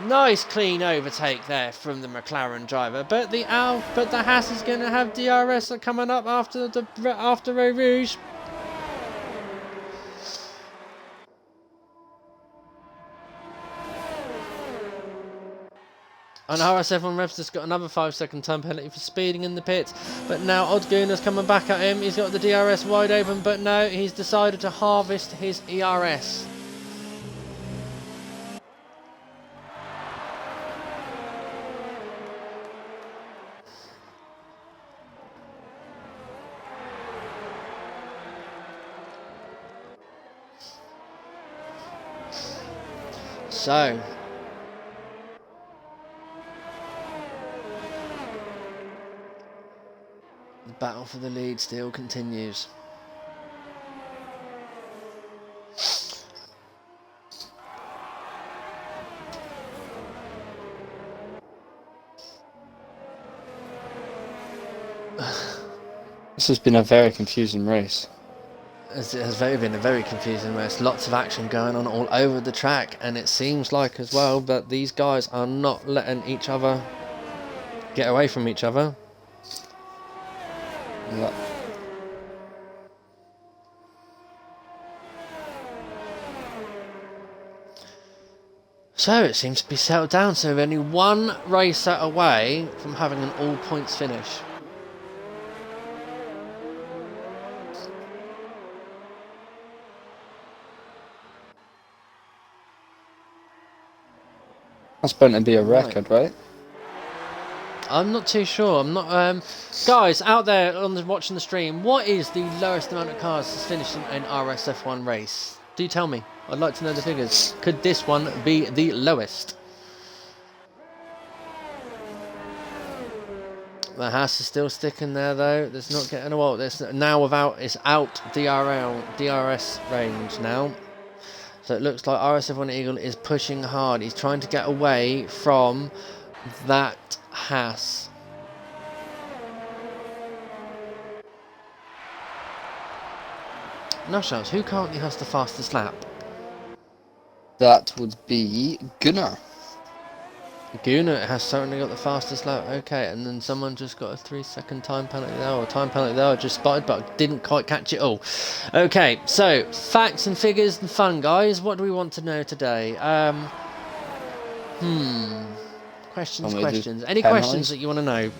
Nice clean overtake there from the McLaren driver, but the Haas is going to have DRS coming up after Eau Rouge. And RS7 Revs just got another 5-second time penalty for speeding in the pits, but now Odd Guna's coming back at him. He's got the DRS wide open, but no, he's decided to harvest his ERS. So, the battle for the lead still continues. This has been a very confusing race. It has been a very confusing race. Lots of action going on all over the track, and it seems like as well that these guys are not letting each other get away from each other. Yeah. So it seems to be settled down, so we're only one racer away from having an all points finish. That's bound to be a record, right? I'm not too sure. I'm not. Guys out there watching the stream, what is the lowest amount of cars that's finished in an RSF1 race? Do tell me. I'd like to know the figures. Could this one be the lowest? The Haas is still sticking there though. It's not getting a wall. It's now it's out DRS range now. So it looks like RSF1 Eagle is pushing hard. He's trying to get away from that Haas. No chance. Who currently has the fastest lap? That would be Gunnar. Guna has certainly got the fastest lap. Okay, and then someone just got a 3-second time penalty there, or time penalty there, I just spotted, but didn't quite catch it all. Okay, so facts and figures and fun, guys. What do we want to know today? Questions. Any questions that you want to know?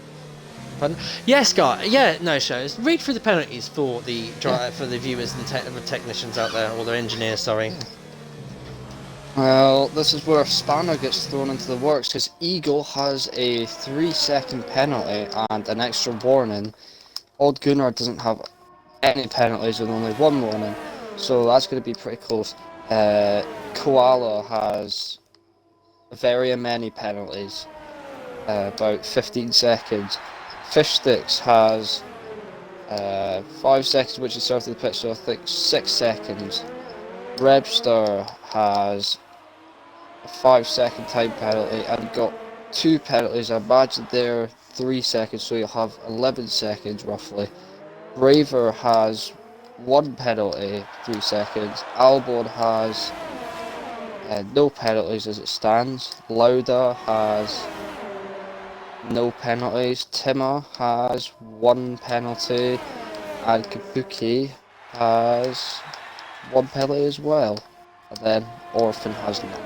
Pardon? Yes, Scott. Yeah, no shows. Read through the penalties for the for the viewers and the technicians out there, or the engineers. Sorry. Well, this is where a spanner gets thrown into the works, because Eagle has a 3-second penalty and an extra warning. Old Gunnar doesn't have any penalties with only 1 warning, so that's going to be pretty close. Koala has very many penalties, about 15 seconds. Fish Sticks has 5 seconds, which is served to the pitch, so I think 6 seconds. Rebster has a 5-second time penalty and got 2 penalties. I imagine they're 3 seconds, so you'll have 11 seconds roughly. Braver has 1 penalty, 3 seconds. Albon has no penalties as it stands. Lauda has no penalties. Timmer has 1 penalty, and Kabuki has 1 penalty as well. And then Orphan has none.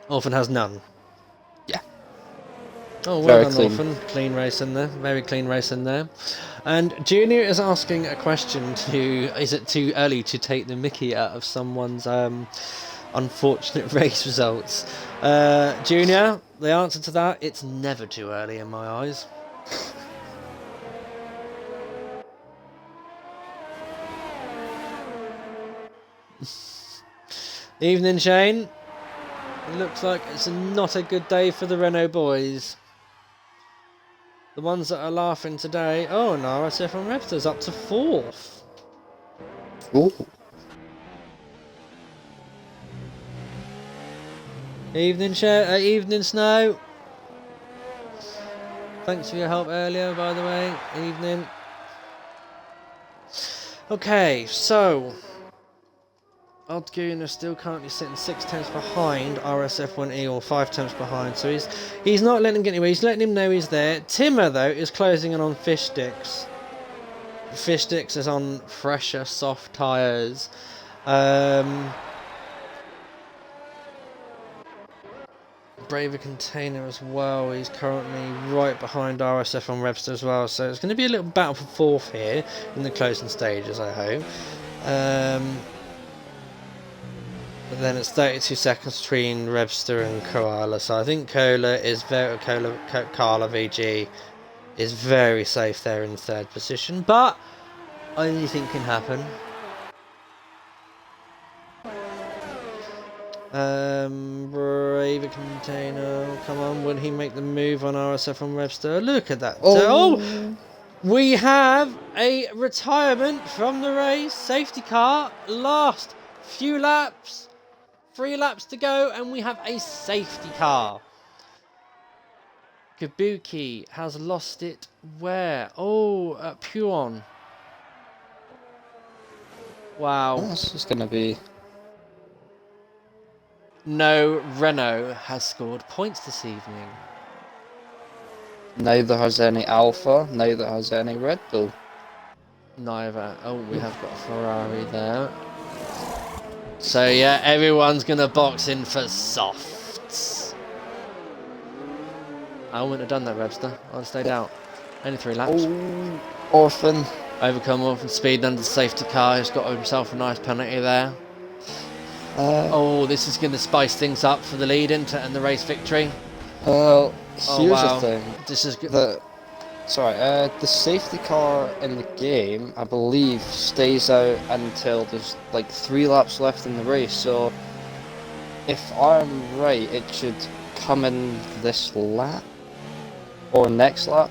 Orphan has none. Yeah. Oh, well Very done, clean. Orphan. Clean race in there. Very clean race in there. And Junior is asking a question is it too early to take the mickey out of someone's unfortunate race results? Junior, the answer to that, it's never too early in my eyes. Evening, Shane. It looks like it's not a good day for the Renault boys. The ones that are laughing today. Oh, and RSF1 Reptors up to 4th. Ooh. Evening, evening, Snow. Thanks for your help earlier, by the way. Evening. Okay, so Old Goon is still currently sitting 6 tenths behind RSF1E, or 5 tenths behind, so he's not letting him get anywhere, he's letting him know he's there. Timmer, though, is closing in on Fish Sticks. Fish Sticks is on fresher, soft tyres. Braver Container as well, he's currently right behind RSF on Webster as well, so it's going to be a little battle for 4th here in the closing stages, I hope. But then it's 32 seconds between Rebster and Koala, so I think Carla VG is very safe there in 3rd position, but anything can happen. Braver Container, come on, will he make the move on RSF on Rebster? Look at that. Oh, we have a retirement from the race. Safety car, last few laps. 3 laps to go, and we have a safety car. Kabuki has lost it where? Oh, at Puon. Wow. This is going to be... No, Renault has scored points this evening. Neither has any Alpha, neither has any Red Bull. Neither. Oh, we have got a Ferrari there. So yeah, everyone's gonna box in for softs. I wouldn't have done that, Rebster. I'd have stayed out. Only 3 laps. Oh, Orphan. Overcome Orphan speed under the safety car. He's got himself a nice penalty there. Oh, this is going to spice things up for the lead into and the race victory. Well, here's wow. the thing. This is good. The safety car in the game, I believe, stays out until there's like 3 laps left in the race. So, if I'm right, it should come in this lap or next lap.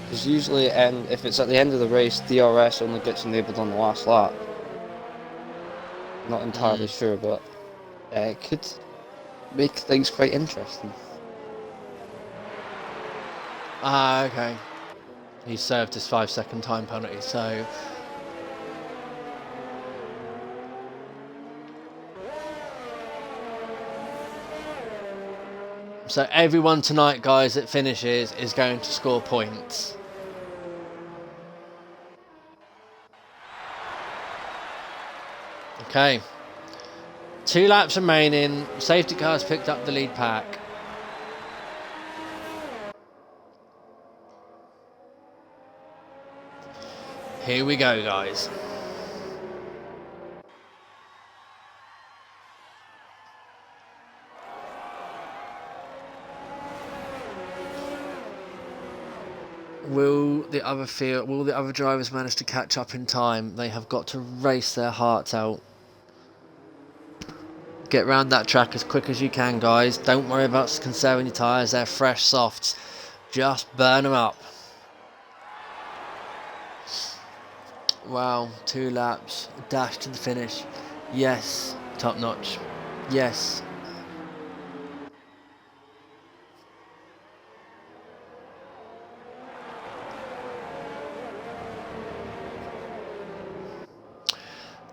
Because usually, if it's at the end of the race, DRS only gets enabled on the last lap. Not entirely sure, but it could make things quite interesting. Ah, okay. He served his 5-second time penalty, so... So everyone tonight, guys, that finishes is going to score points. Okay. 2 laps remaining. Safety cars picked up the lead pack. Here we go, guys. Will the other drivers manage to catch up in time? They have got to race their hearts out. Get round that track as quick as you can, guys. Don't worry about conserving your tyres. They're fresh softs. Just burn them up. Wow, 2 laps. Dash to the finish. Yes, top notch. Yes.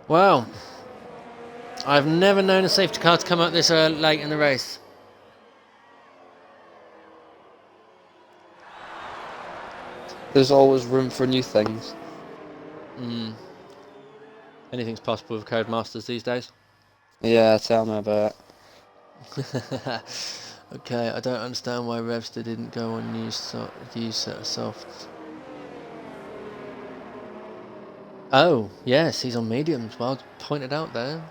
Wow. I've never known a safety car to come out this late in the race. There's always room for new things. Anything's possible with Codemasters these days. Yeah, tell me about it. Okay, I don't understand why Revster didn't go on new set of softs. Oh, yes, he's on mediums. Well pointed out there.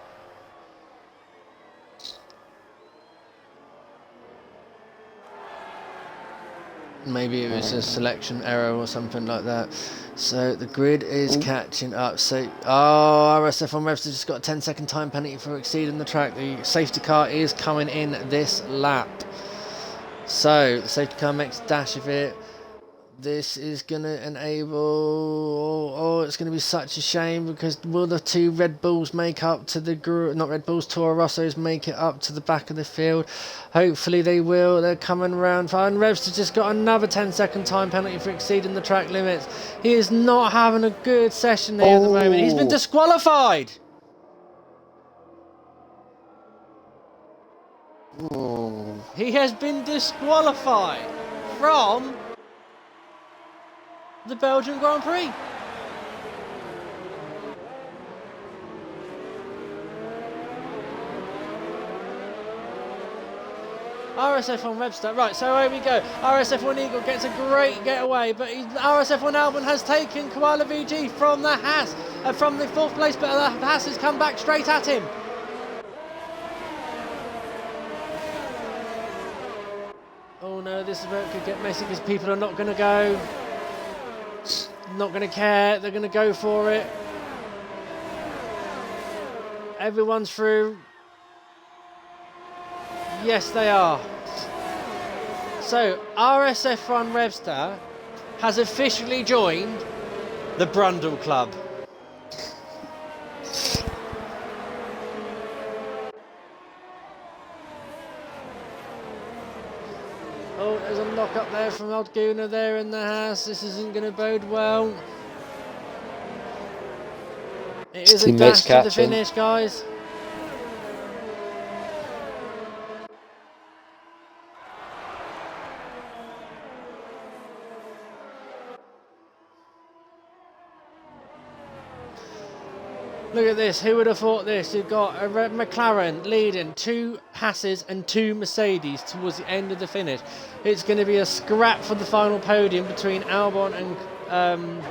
Maybe it was a selection error or something like that. So the grid is catching up. So, RSF1 Webster just got a 10-second time penalty for exceeding the track. The safety car is coming in this lap. So the safety car makes a dash of it. This is going to enable... Oh, it's going to be such a shame, because will the 2 Red Bulls make up to the... Not Red Bulls, Toro Rossos make it up to the back of the field? Hopefully they will. They're coming around. And Revster just got another 10-second time penalty for exceeding the track limits. He is not having a good session there at the moment. He's been disqualified! He has been disqualified from the Belgian Grand Prix. RSF1 Webster, right, so here we go. RSF1 Eagle gets a great getaway, but RSF1 Albon has taken Koala VG from the Haas, from the 4th place, but the Haas has come back straight at him. Oh no, this is where it could get messy, because people are not going to go. Not going to care, they're going to go for it. Everyone's through. Yes, they are. So, RSF1 Revster has officially joined the Brundle Club. Oh, there's a knock up there from Odguna there in the house. This isn't going to bode well. It is a dash to the finish, guys. Look at this, who would have thought this? You've got a red McLaren leading, 2 Hasses and 2 Mercedes towards the end of the finish. It's going to be a scrap for the final podium between Albon and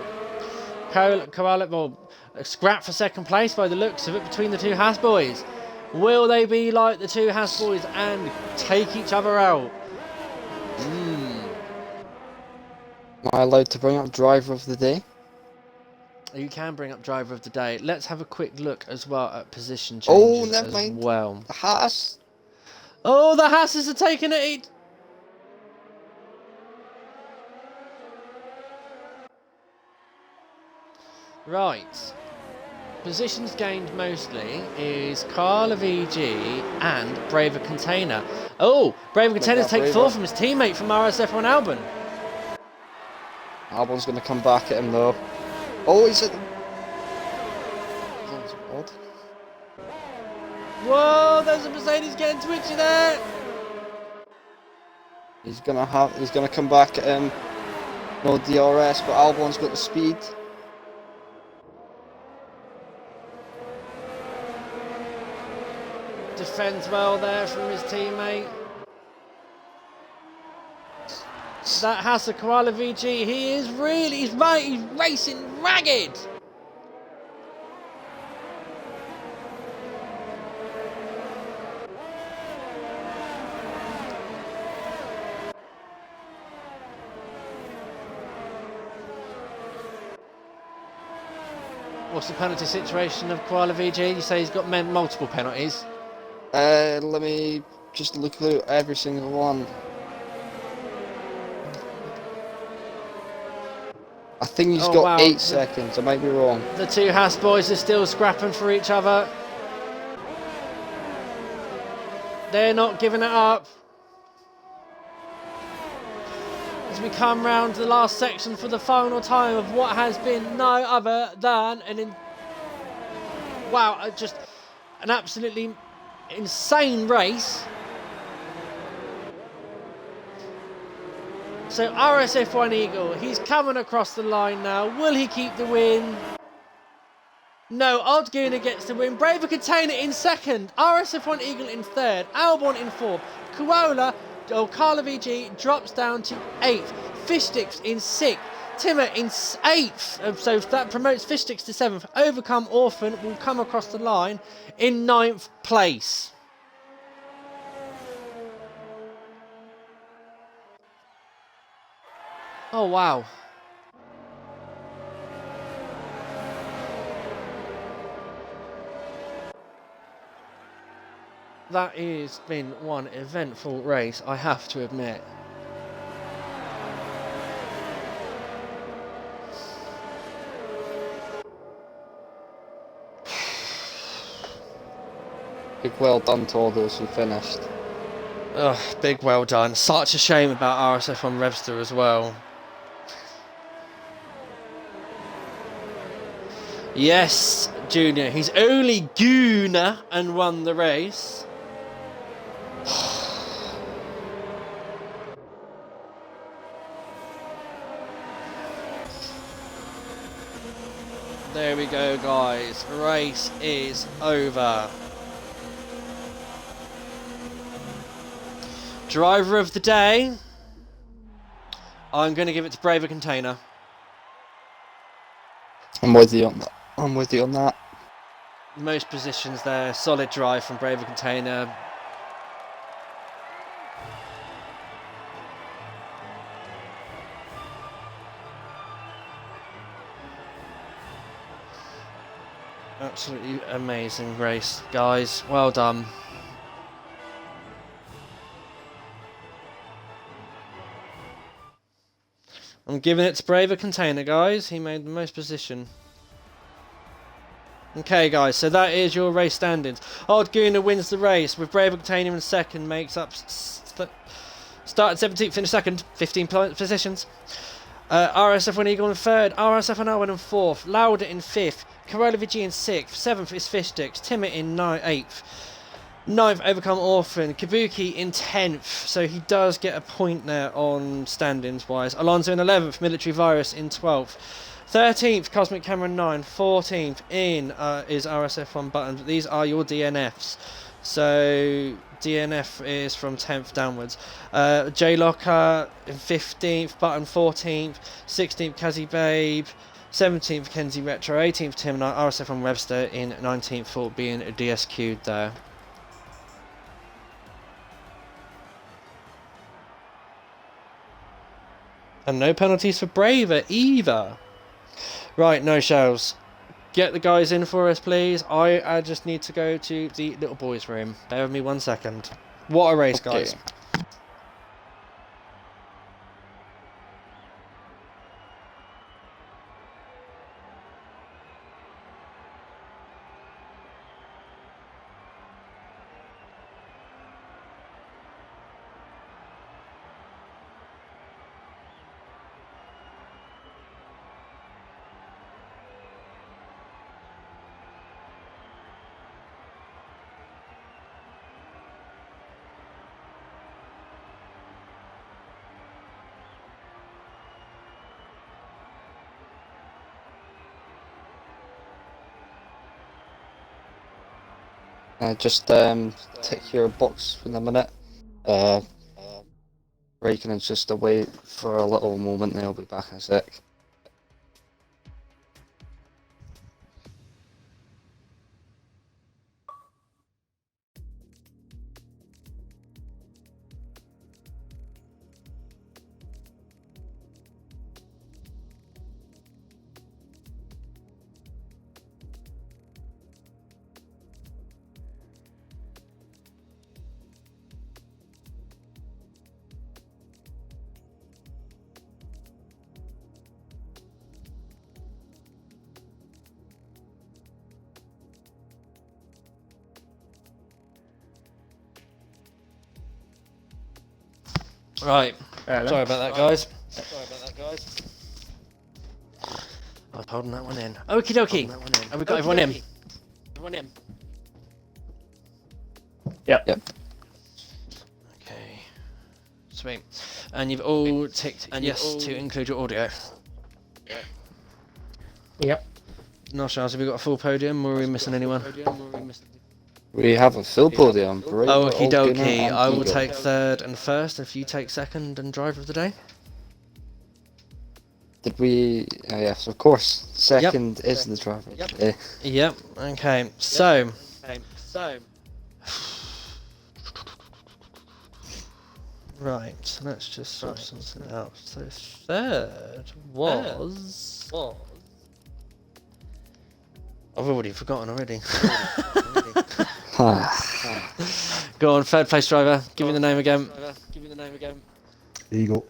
Koala. Well, a scrap for second place by the looks of it between the 2 Haas boys. Will they be like the 2 Haas boys and take each other out? Am I allowed to bring up driver of the day? You can bring up driver of the day. Let's have a quick look as well at position changes. Oh, never mind. Well, The Haas. oh, the Hasses are taking it. Right. Positions gained mostly is Carla VG and Braver Container. Oh, Braver Container's take 4 from his teammate from RSF1 Albon. Albon's going to come back at him though. Oh, he's at the... That's odd. Whoa, there's a Mercedes getting twitchy there. He's gonna come back at him. No DRS, but Albon's got the speed. Defends well there from his teammate. That has the Koala VG. He is really, he's racing ragged. What's the penalty situation of Koala VG? You say he's got multiple penalties. Let me just look through every single one. I think he's got wow. 8 seconds. I might be wrong. The two Haas boys are still scrapping for each other. They're not giving it up. As we come round to the last section for the final time of what has been no other than just an absolutely insane race. So RSF1 Eagle, he's coming across the line now. Will he keep the win? No, Oddgooner gets the win. Braver Container in second. RSF1 Eagle in third. Albon in fourth. Koala VG drops down to 8th. Fishsticks in 6th. Timmer in 8th. So that promotes Fishsticks to 7th. Overcome Orphan will come across the line in 9th place. Oh, wow. That has been one eventful race, I have to admit. Big well done to all those who finished. Ugh, big well done. Such a shame about RSF1 Revster as well. Yes, Junior, he's only Gooner and won the race. There we go, guys. Race is over. Driver of the day. I'm going to give it to Braver Container. I'm with you on that. I'm with you on that. Most positions there. Solid drive from Braver Container. Absolutely amazing race, guys. Well done. I'm giving it to Braver Container, guys. He made the most position. Okay, guys, so that is your race standings. Odd Gooner wins the race with Braver Container in second, makes up started 17th, finished second, 15 positions. RSF1 Eagle in third, RSF1 Alwyn in fourth, Lauder in fifth, Corolla VG in sixth, seventh is Fishsticks, Timmer in eighth, ninth Overcome Orphan, Kabuki in 10th, so he does get a point there on standings wise. Alonso in 11th, Military Virus in 12th. 13th, Cosmic Camera 9. 14th in is RSF1 Button. These are your DNFs. So DNF is from 10th downwards. J Locker in 15th, Button 14th. 16th, Kazi Babe. 17th, Kenzie Retro. 18th, Tim Knight. RSF1 Webster in 19th for being DSQ'd there. And no penalties for Braver either. Right, no shells. Get the guys in for us, please. I just need to go to the little boys' room. Bear with me 1 second. What a race, Okay. guys. Just take your box for a minute. Raikkonen's just away for a little moment, and he'll be back in a sec. Right. Hello. Sorry about that, guys. I was holding that one in. Okie dokie. Have we got everyone in? Yep. Okay. Sweet. And you've all ticked yes to include your audio. Yep. No, Charles, have we got a full podium or are we missing anyone? We have a full podium. Braver, Okie Gunnar, dokie. and I will Eagle. take third and first if you take second and driver of the day. Did we? Yes, of course. Second is the driver. Yep. Yep. Okay. So. Right. Let's just sort something out. So third was. I've already forgotten already. Go on, third place driver. Give me the name again. Eagle.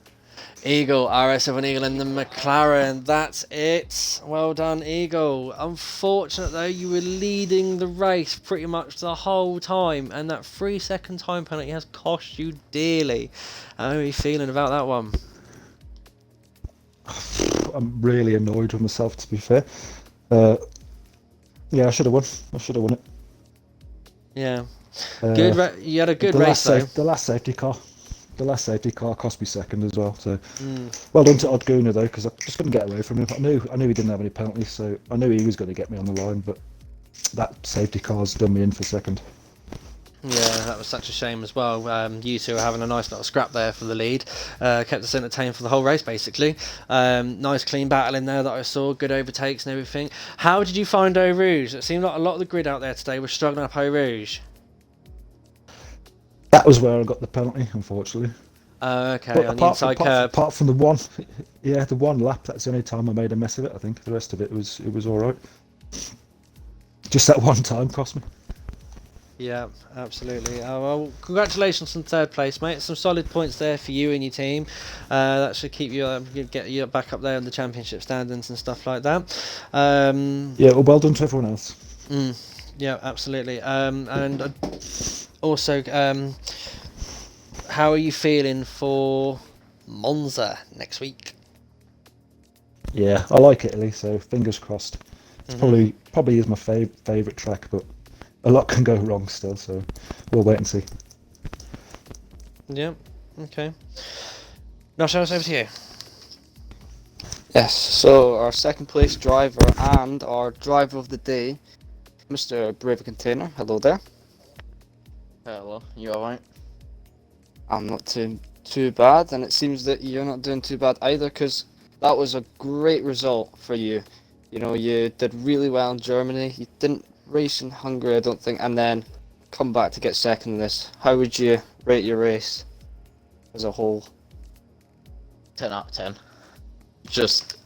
Eagle, RSF1 Eagle in the McLaren. That's it. Well done, Eagle. Unfortunate though, you were leading the race pretty much the whole time, and that 3-second time penalty has cost you dearly. How are you feeling about that one? I'm really annoyed with myself, to be fair. Yeah, I should have won. It. Yeah. Uh, You had a good race though. The last safety car cost me second as well. So well done to Odd Gunnar though, because I just couldn't get away from him. I knew he didn't have any penalties, so I knew he was going to get me on the line. But that safety car's done me in for second. Yeah, that was such a shame as well. You two were having a nice little scrap there for the lead. Kept us entertained for the whole race, basically. Nice clean battle in there that I saw. Good overtakes and everything. How did you find Eau Rouge? It seemed like a lot of the grid out there today was struggling up Eau Rouge. That was where I got the penalty, unfortunately. Okay, But on the inside curb. apart from the one lap, that's the only time I made a mess of it. I think the rest of it was all right. Just that one time cost me. Yeah, absolutely. Well, congratulations on third place, mate. Some solid points there for you and your team. That should keep you get you back up there on the championship standings and stuff like that. Yeah, well done to everyone else. Yeah, absolutely. And also, how are you feeling for Monza next week? Yeah, I like Italy, so fingers crossed. It's probably is my favourite track, but a lot can go wrong still, so we'll wait and see. Yeah, okay. Now, shall I over to you? Yes. So our second place driver and our driver of the day, Mr. Braver Container. Hello there. Hello, you alright? I'm not too bad, and it seems that you're not doing too bad either, because that was a great result for you. You know, you did really well in Germany. You didn't race in Hungary, I don't think, and then come back to get second in this. How would you rate your race as a whole? 10 out of 10. Just,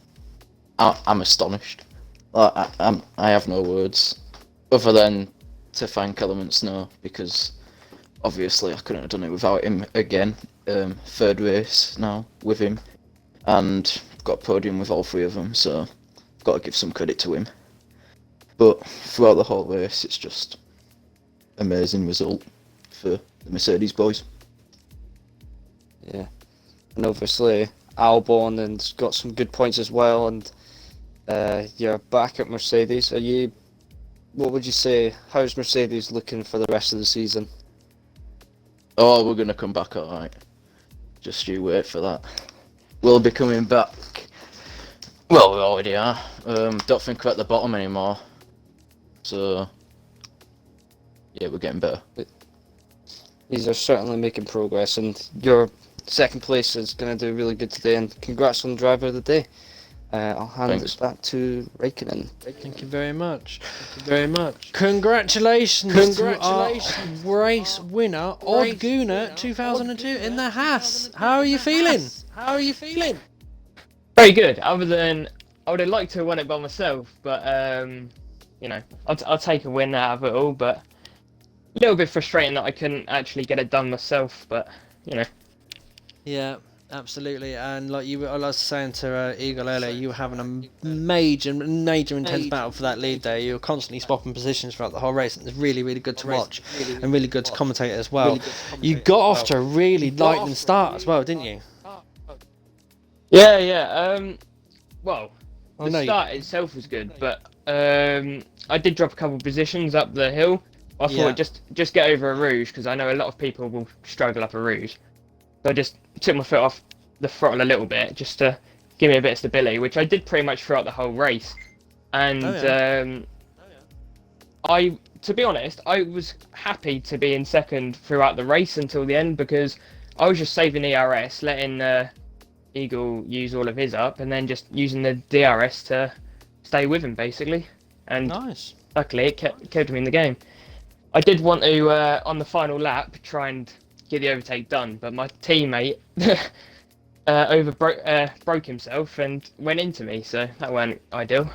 I'm astonished. Like, I have no words other than to thank Element Snow, because obviously I couldn't have done it without him again. Third race now with him, and I've got a podium with all three of them, so I've got to give some credit to him. But throughout the whole race, it's just amazing result for the Mercedes boys. Yeah, and obviously Albon and got some good points as well, and you're back at Mercedes. What would you say? How's Mercedes looking for the rest of the season? Oh, we're gonna come back alright. Just you wait for that. We'll be coming back. Well, we already are. Don't think we're at the bottom anymore. So, yeah, we're getting better. These are certainly making progress, and you're second place is going to do really good today, and congrats on the driver of the day. I'll hand Thanks. it back to Raikkonen. Thank you very much. Thank you very much. Congratulations to our race winner, Odd Guna 2002 in the Haas. How are you feeling? How are you feeling? Very good. Other than I would have liked to have won it by myself, but you know, I'll take a win out of it all. But a little bit frustrating that I couldn't actually get it done myself. But you know, Yeah, absolutely. And like I was saying to Eagle earlier, you were having a major intense battle for that lead there. You were constantly swapping positions throughout the whole race. And it's really, really good to watch and really good to commentate as well. You got off to a really lightning start as well, didn't you? yeah. Well, Oh, the no, start itself was good, but I did drop a couple of positions up the hill. I Yeah. thought just get over a rouge, because I know a lot of people will struggle up a rouge. So I just took my foot off the throttle a little bit just to give me a bit of stability, which I did pretty much throughout the whole race. And to be honest, I was happy to be in second throughout the race until the end, because I was just saving ERS, letting Eagle use all of his up, and then just using the DRS to stay with him basically. And Nice. luckily it kept me in the game. I did want to on the final lap try and get the overtake done, but my teammate broke himself and went into me, so that weren't ideal.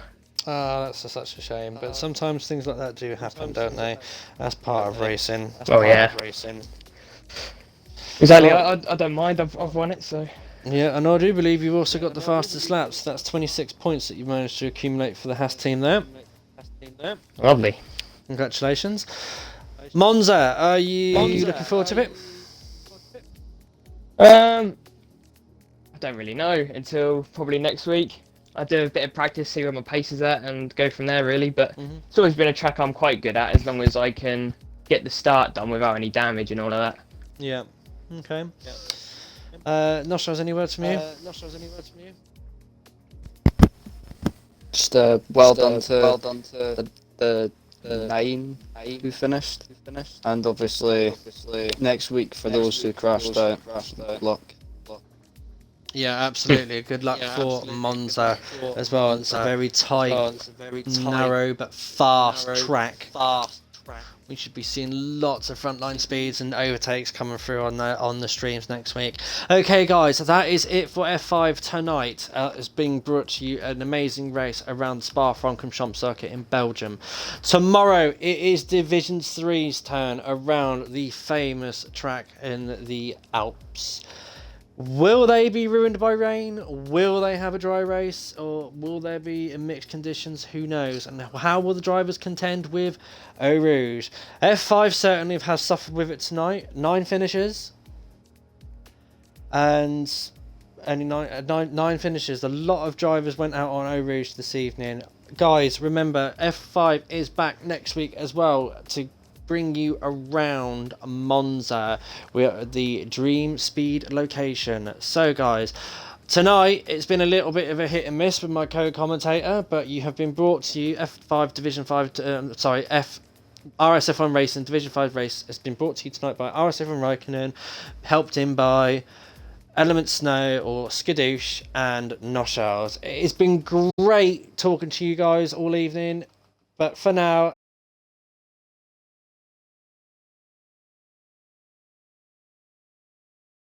Oh, that's such a shame. But sometimes things like that do happen, don't they? That's part of racing. Oh yeah, exactly. I don't mind. I've won it, so. Yeah, and I do believe you've also got the fastest laps. That's 26 points that you've managed to accumulate for the Haas team there. Lovely. Congratulations. Monza, are you looking forward to it? I don't really know until probably next week. I do a bit of practice, see where my pace is at, and go from there really. But it's always been a track I'm quite good at, as long as I can get the start done without any damage and all of that. Yeah. Okay. Noshaz, any words from you? Just well done to the 9 who finished, and obviously next week for those who crashed out. Good luck. Yeah, absolutely. Good luck for Monza as well. It's a very tight, narrow but fast track. We should be seeing lots of frontline speeds and overtakes coming through on the streams next week. Okay, guys, that is it for F5 tonight. It's being brought to you an amazing race around the Spa-Francorchamps circuit in Belgium. Tomorrow it is Division 3's turn around the famous track in the Alps. Will they be ruined by rain? Will they have a dry race? Or will there be in mixed conditions? Who knows? And how will the drivers contend with Eau Rouge? F5 certainly have suffered with it tonight. 9 finishes. And only nine finishes. A lot of drivers went out on Eau Rouge this evening. Guys, remember, F5 is back next week as well to bring you around Monza. We're at the Dream Speed location. So guys, tonight it's been a little bit of a hit and miss with my co-commentator, but you have been brought to you F5 Division 5 RSF1 Racing Division 5 race has been brought to you tonight by RSF1 Raikkonen, helped in by Element Snow or Skadoosh and Noshals. It's been great talking to you guys all evening, but for now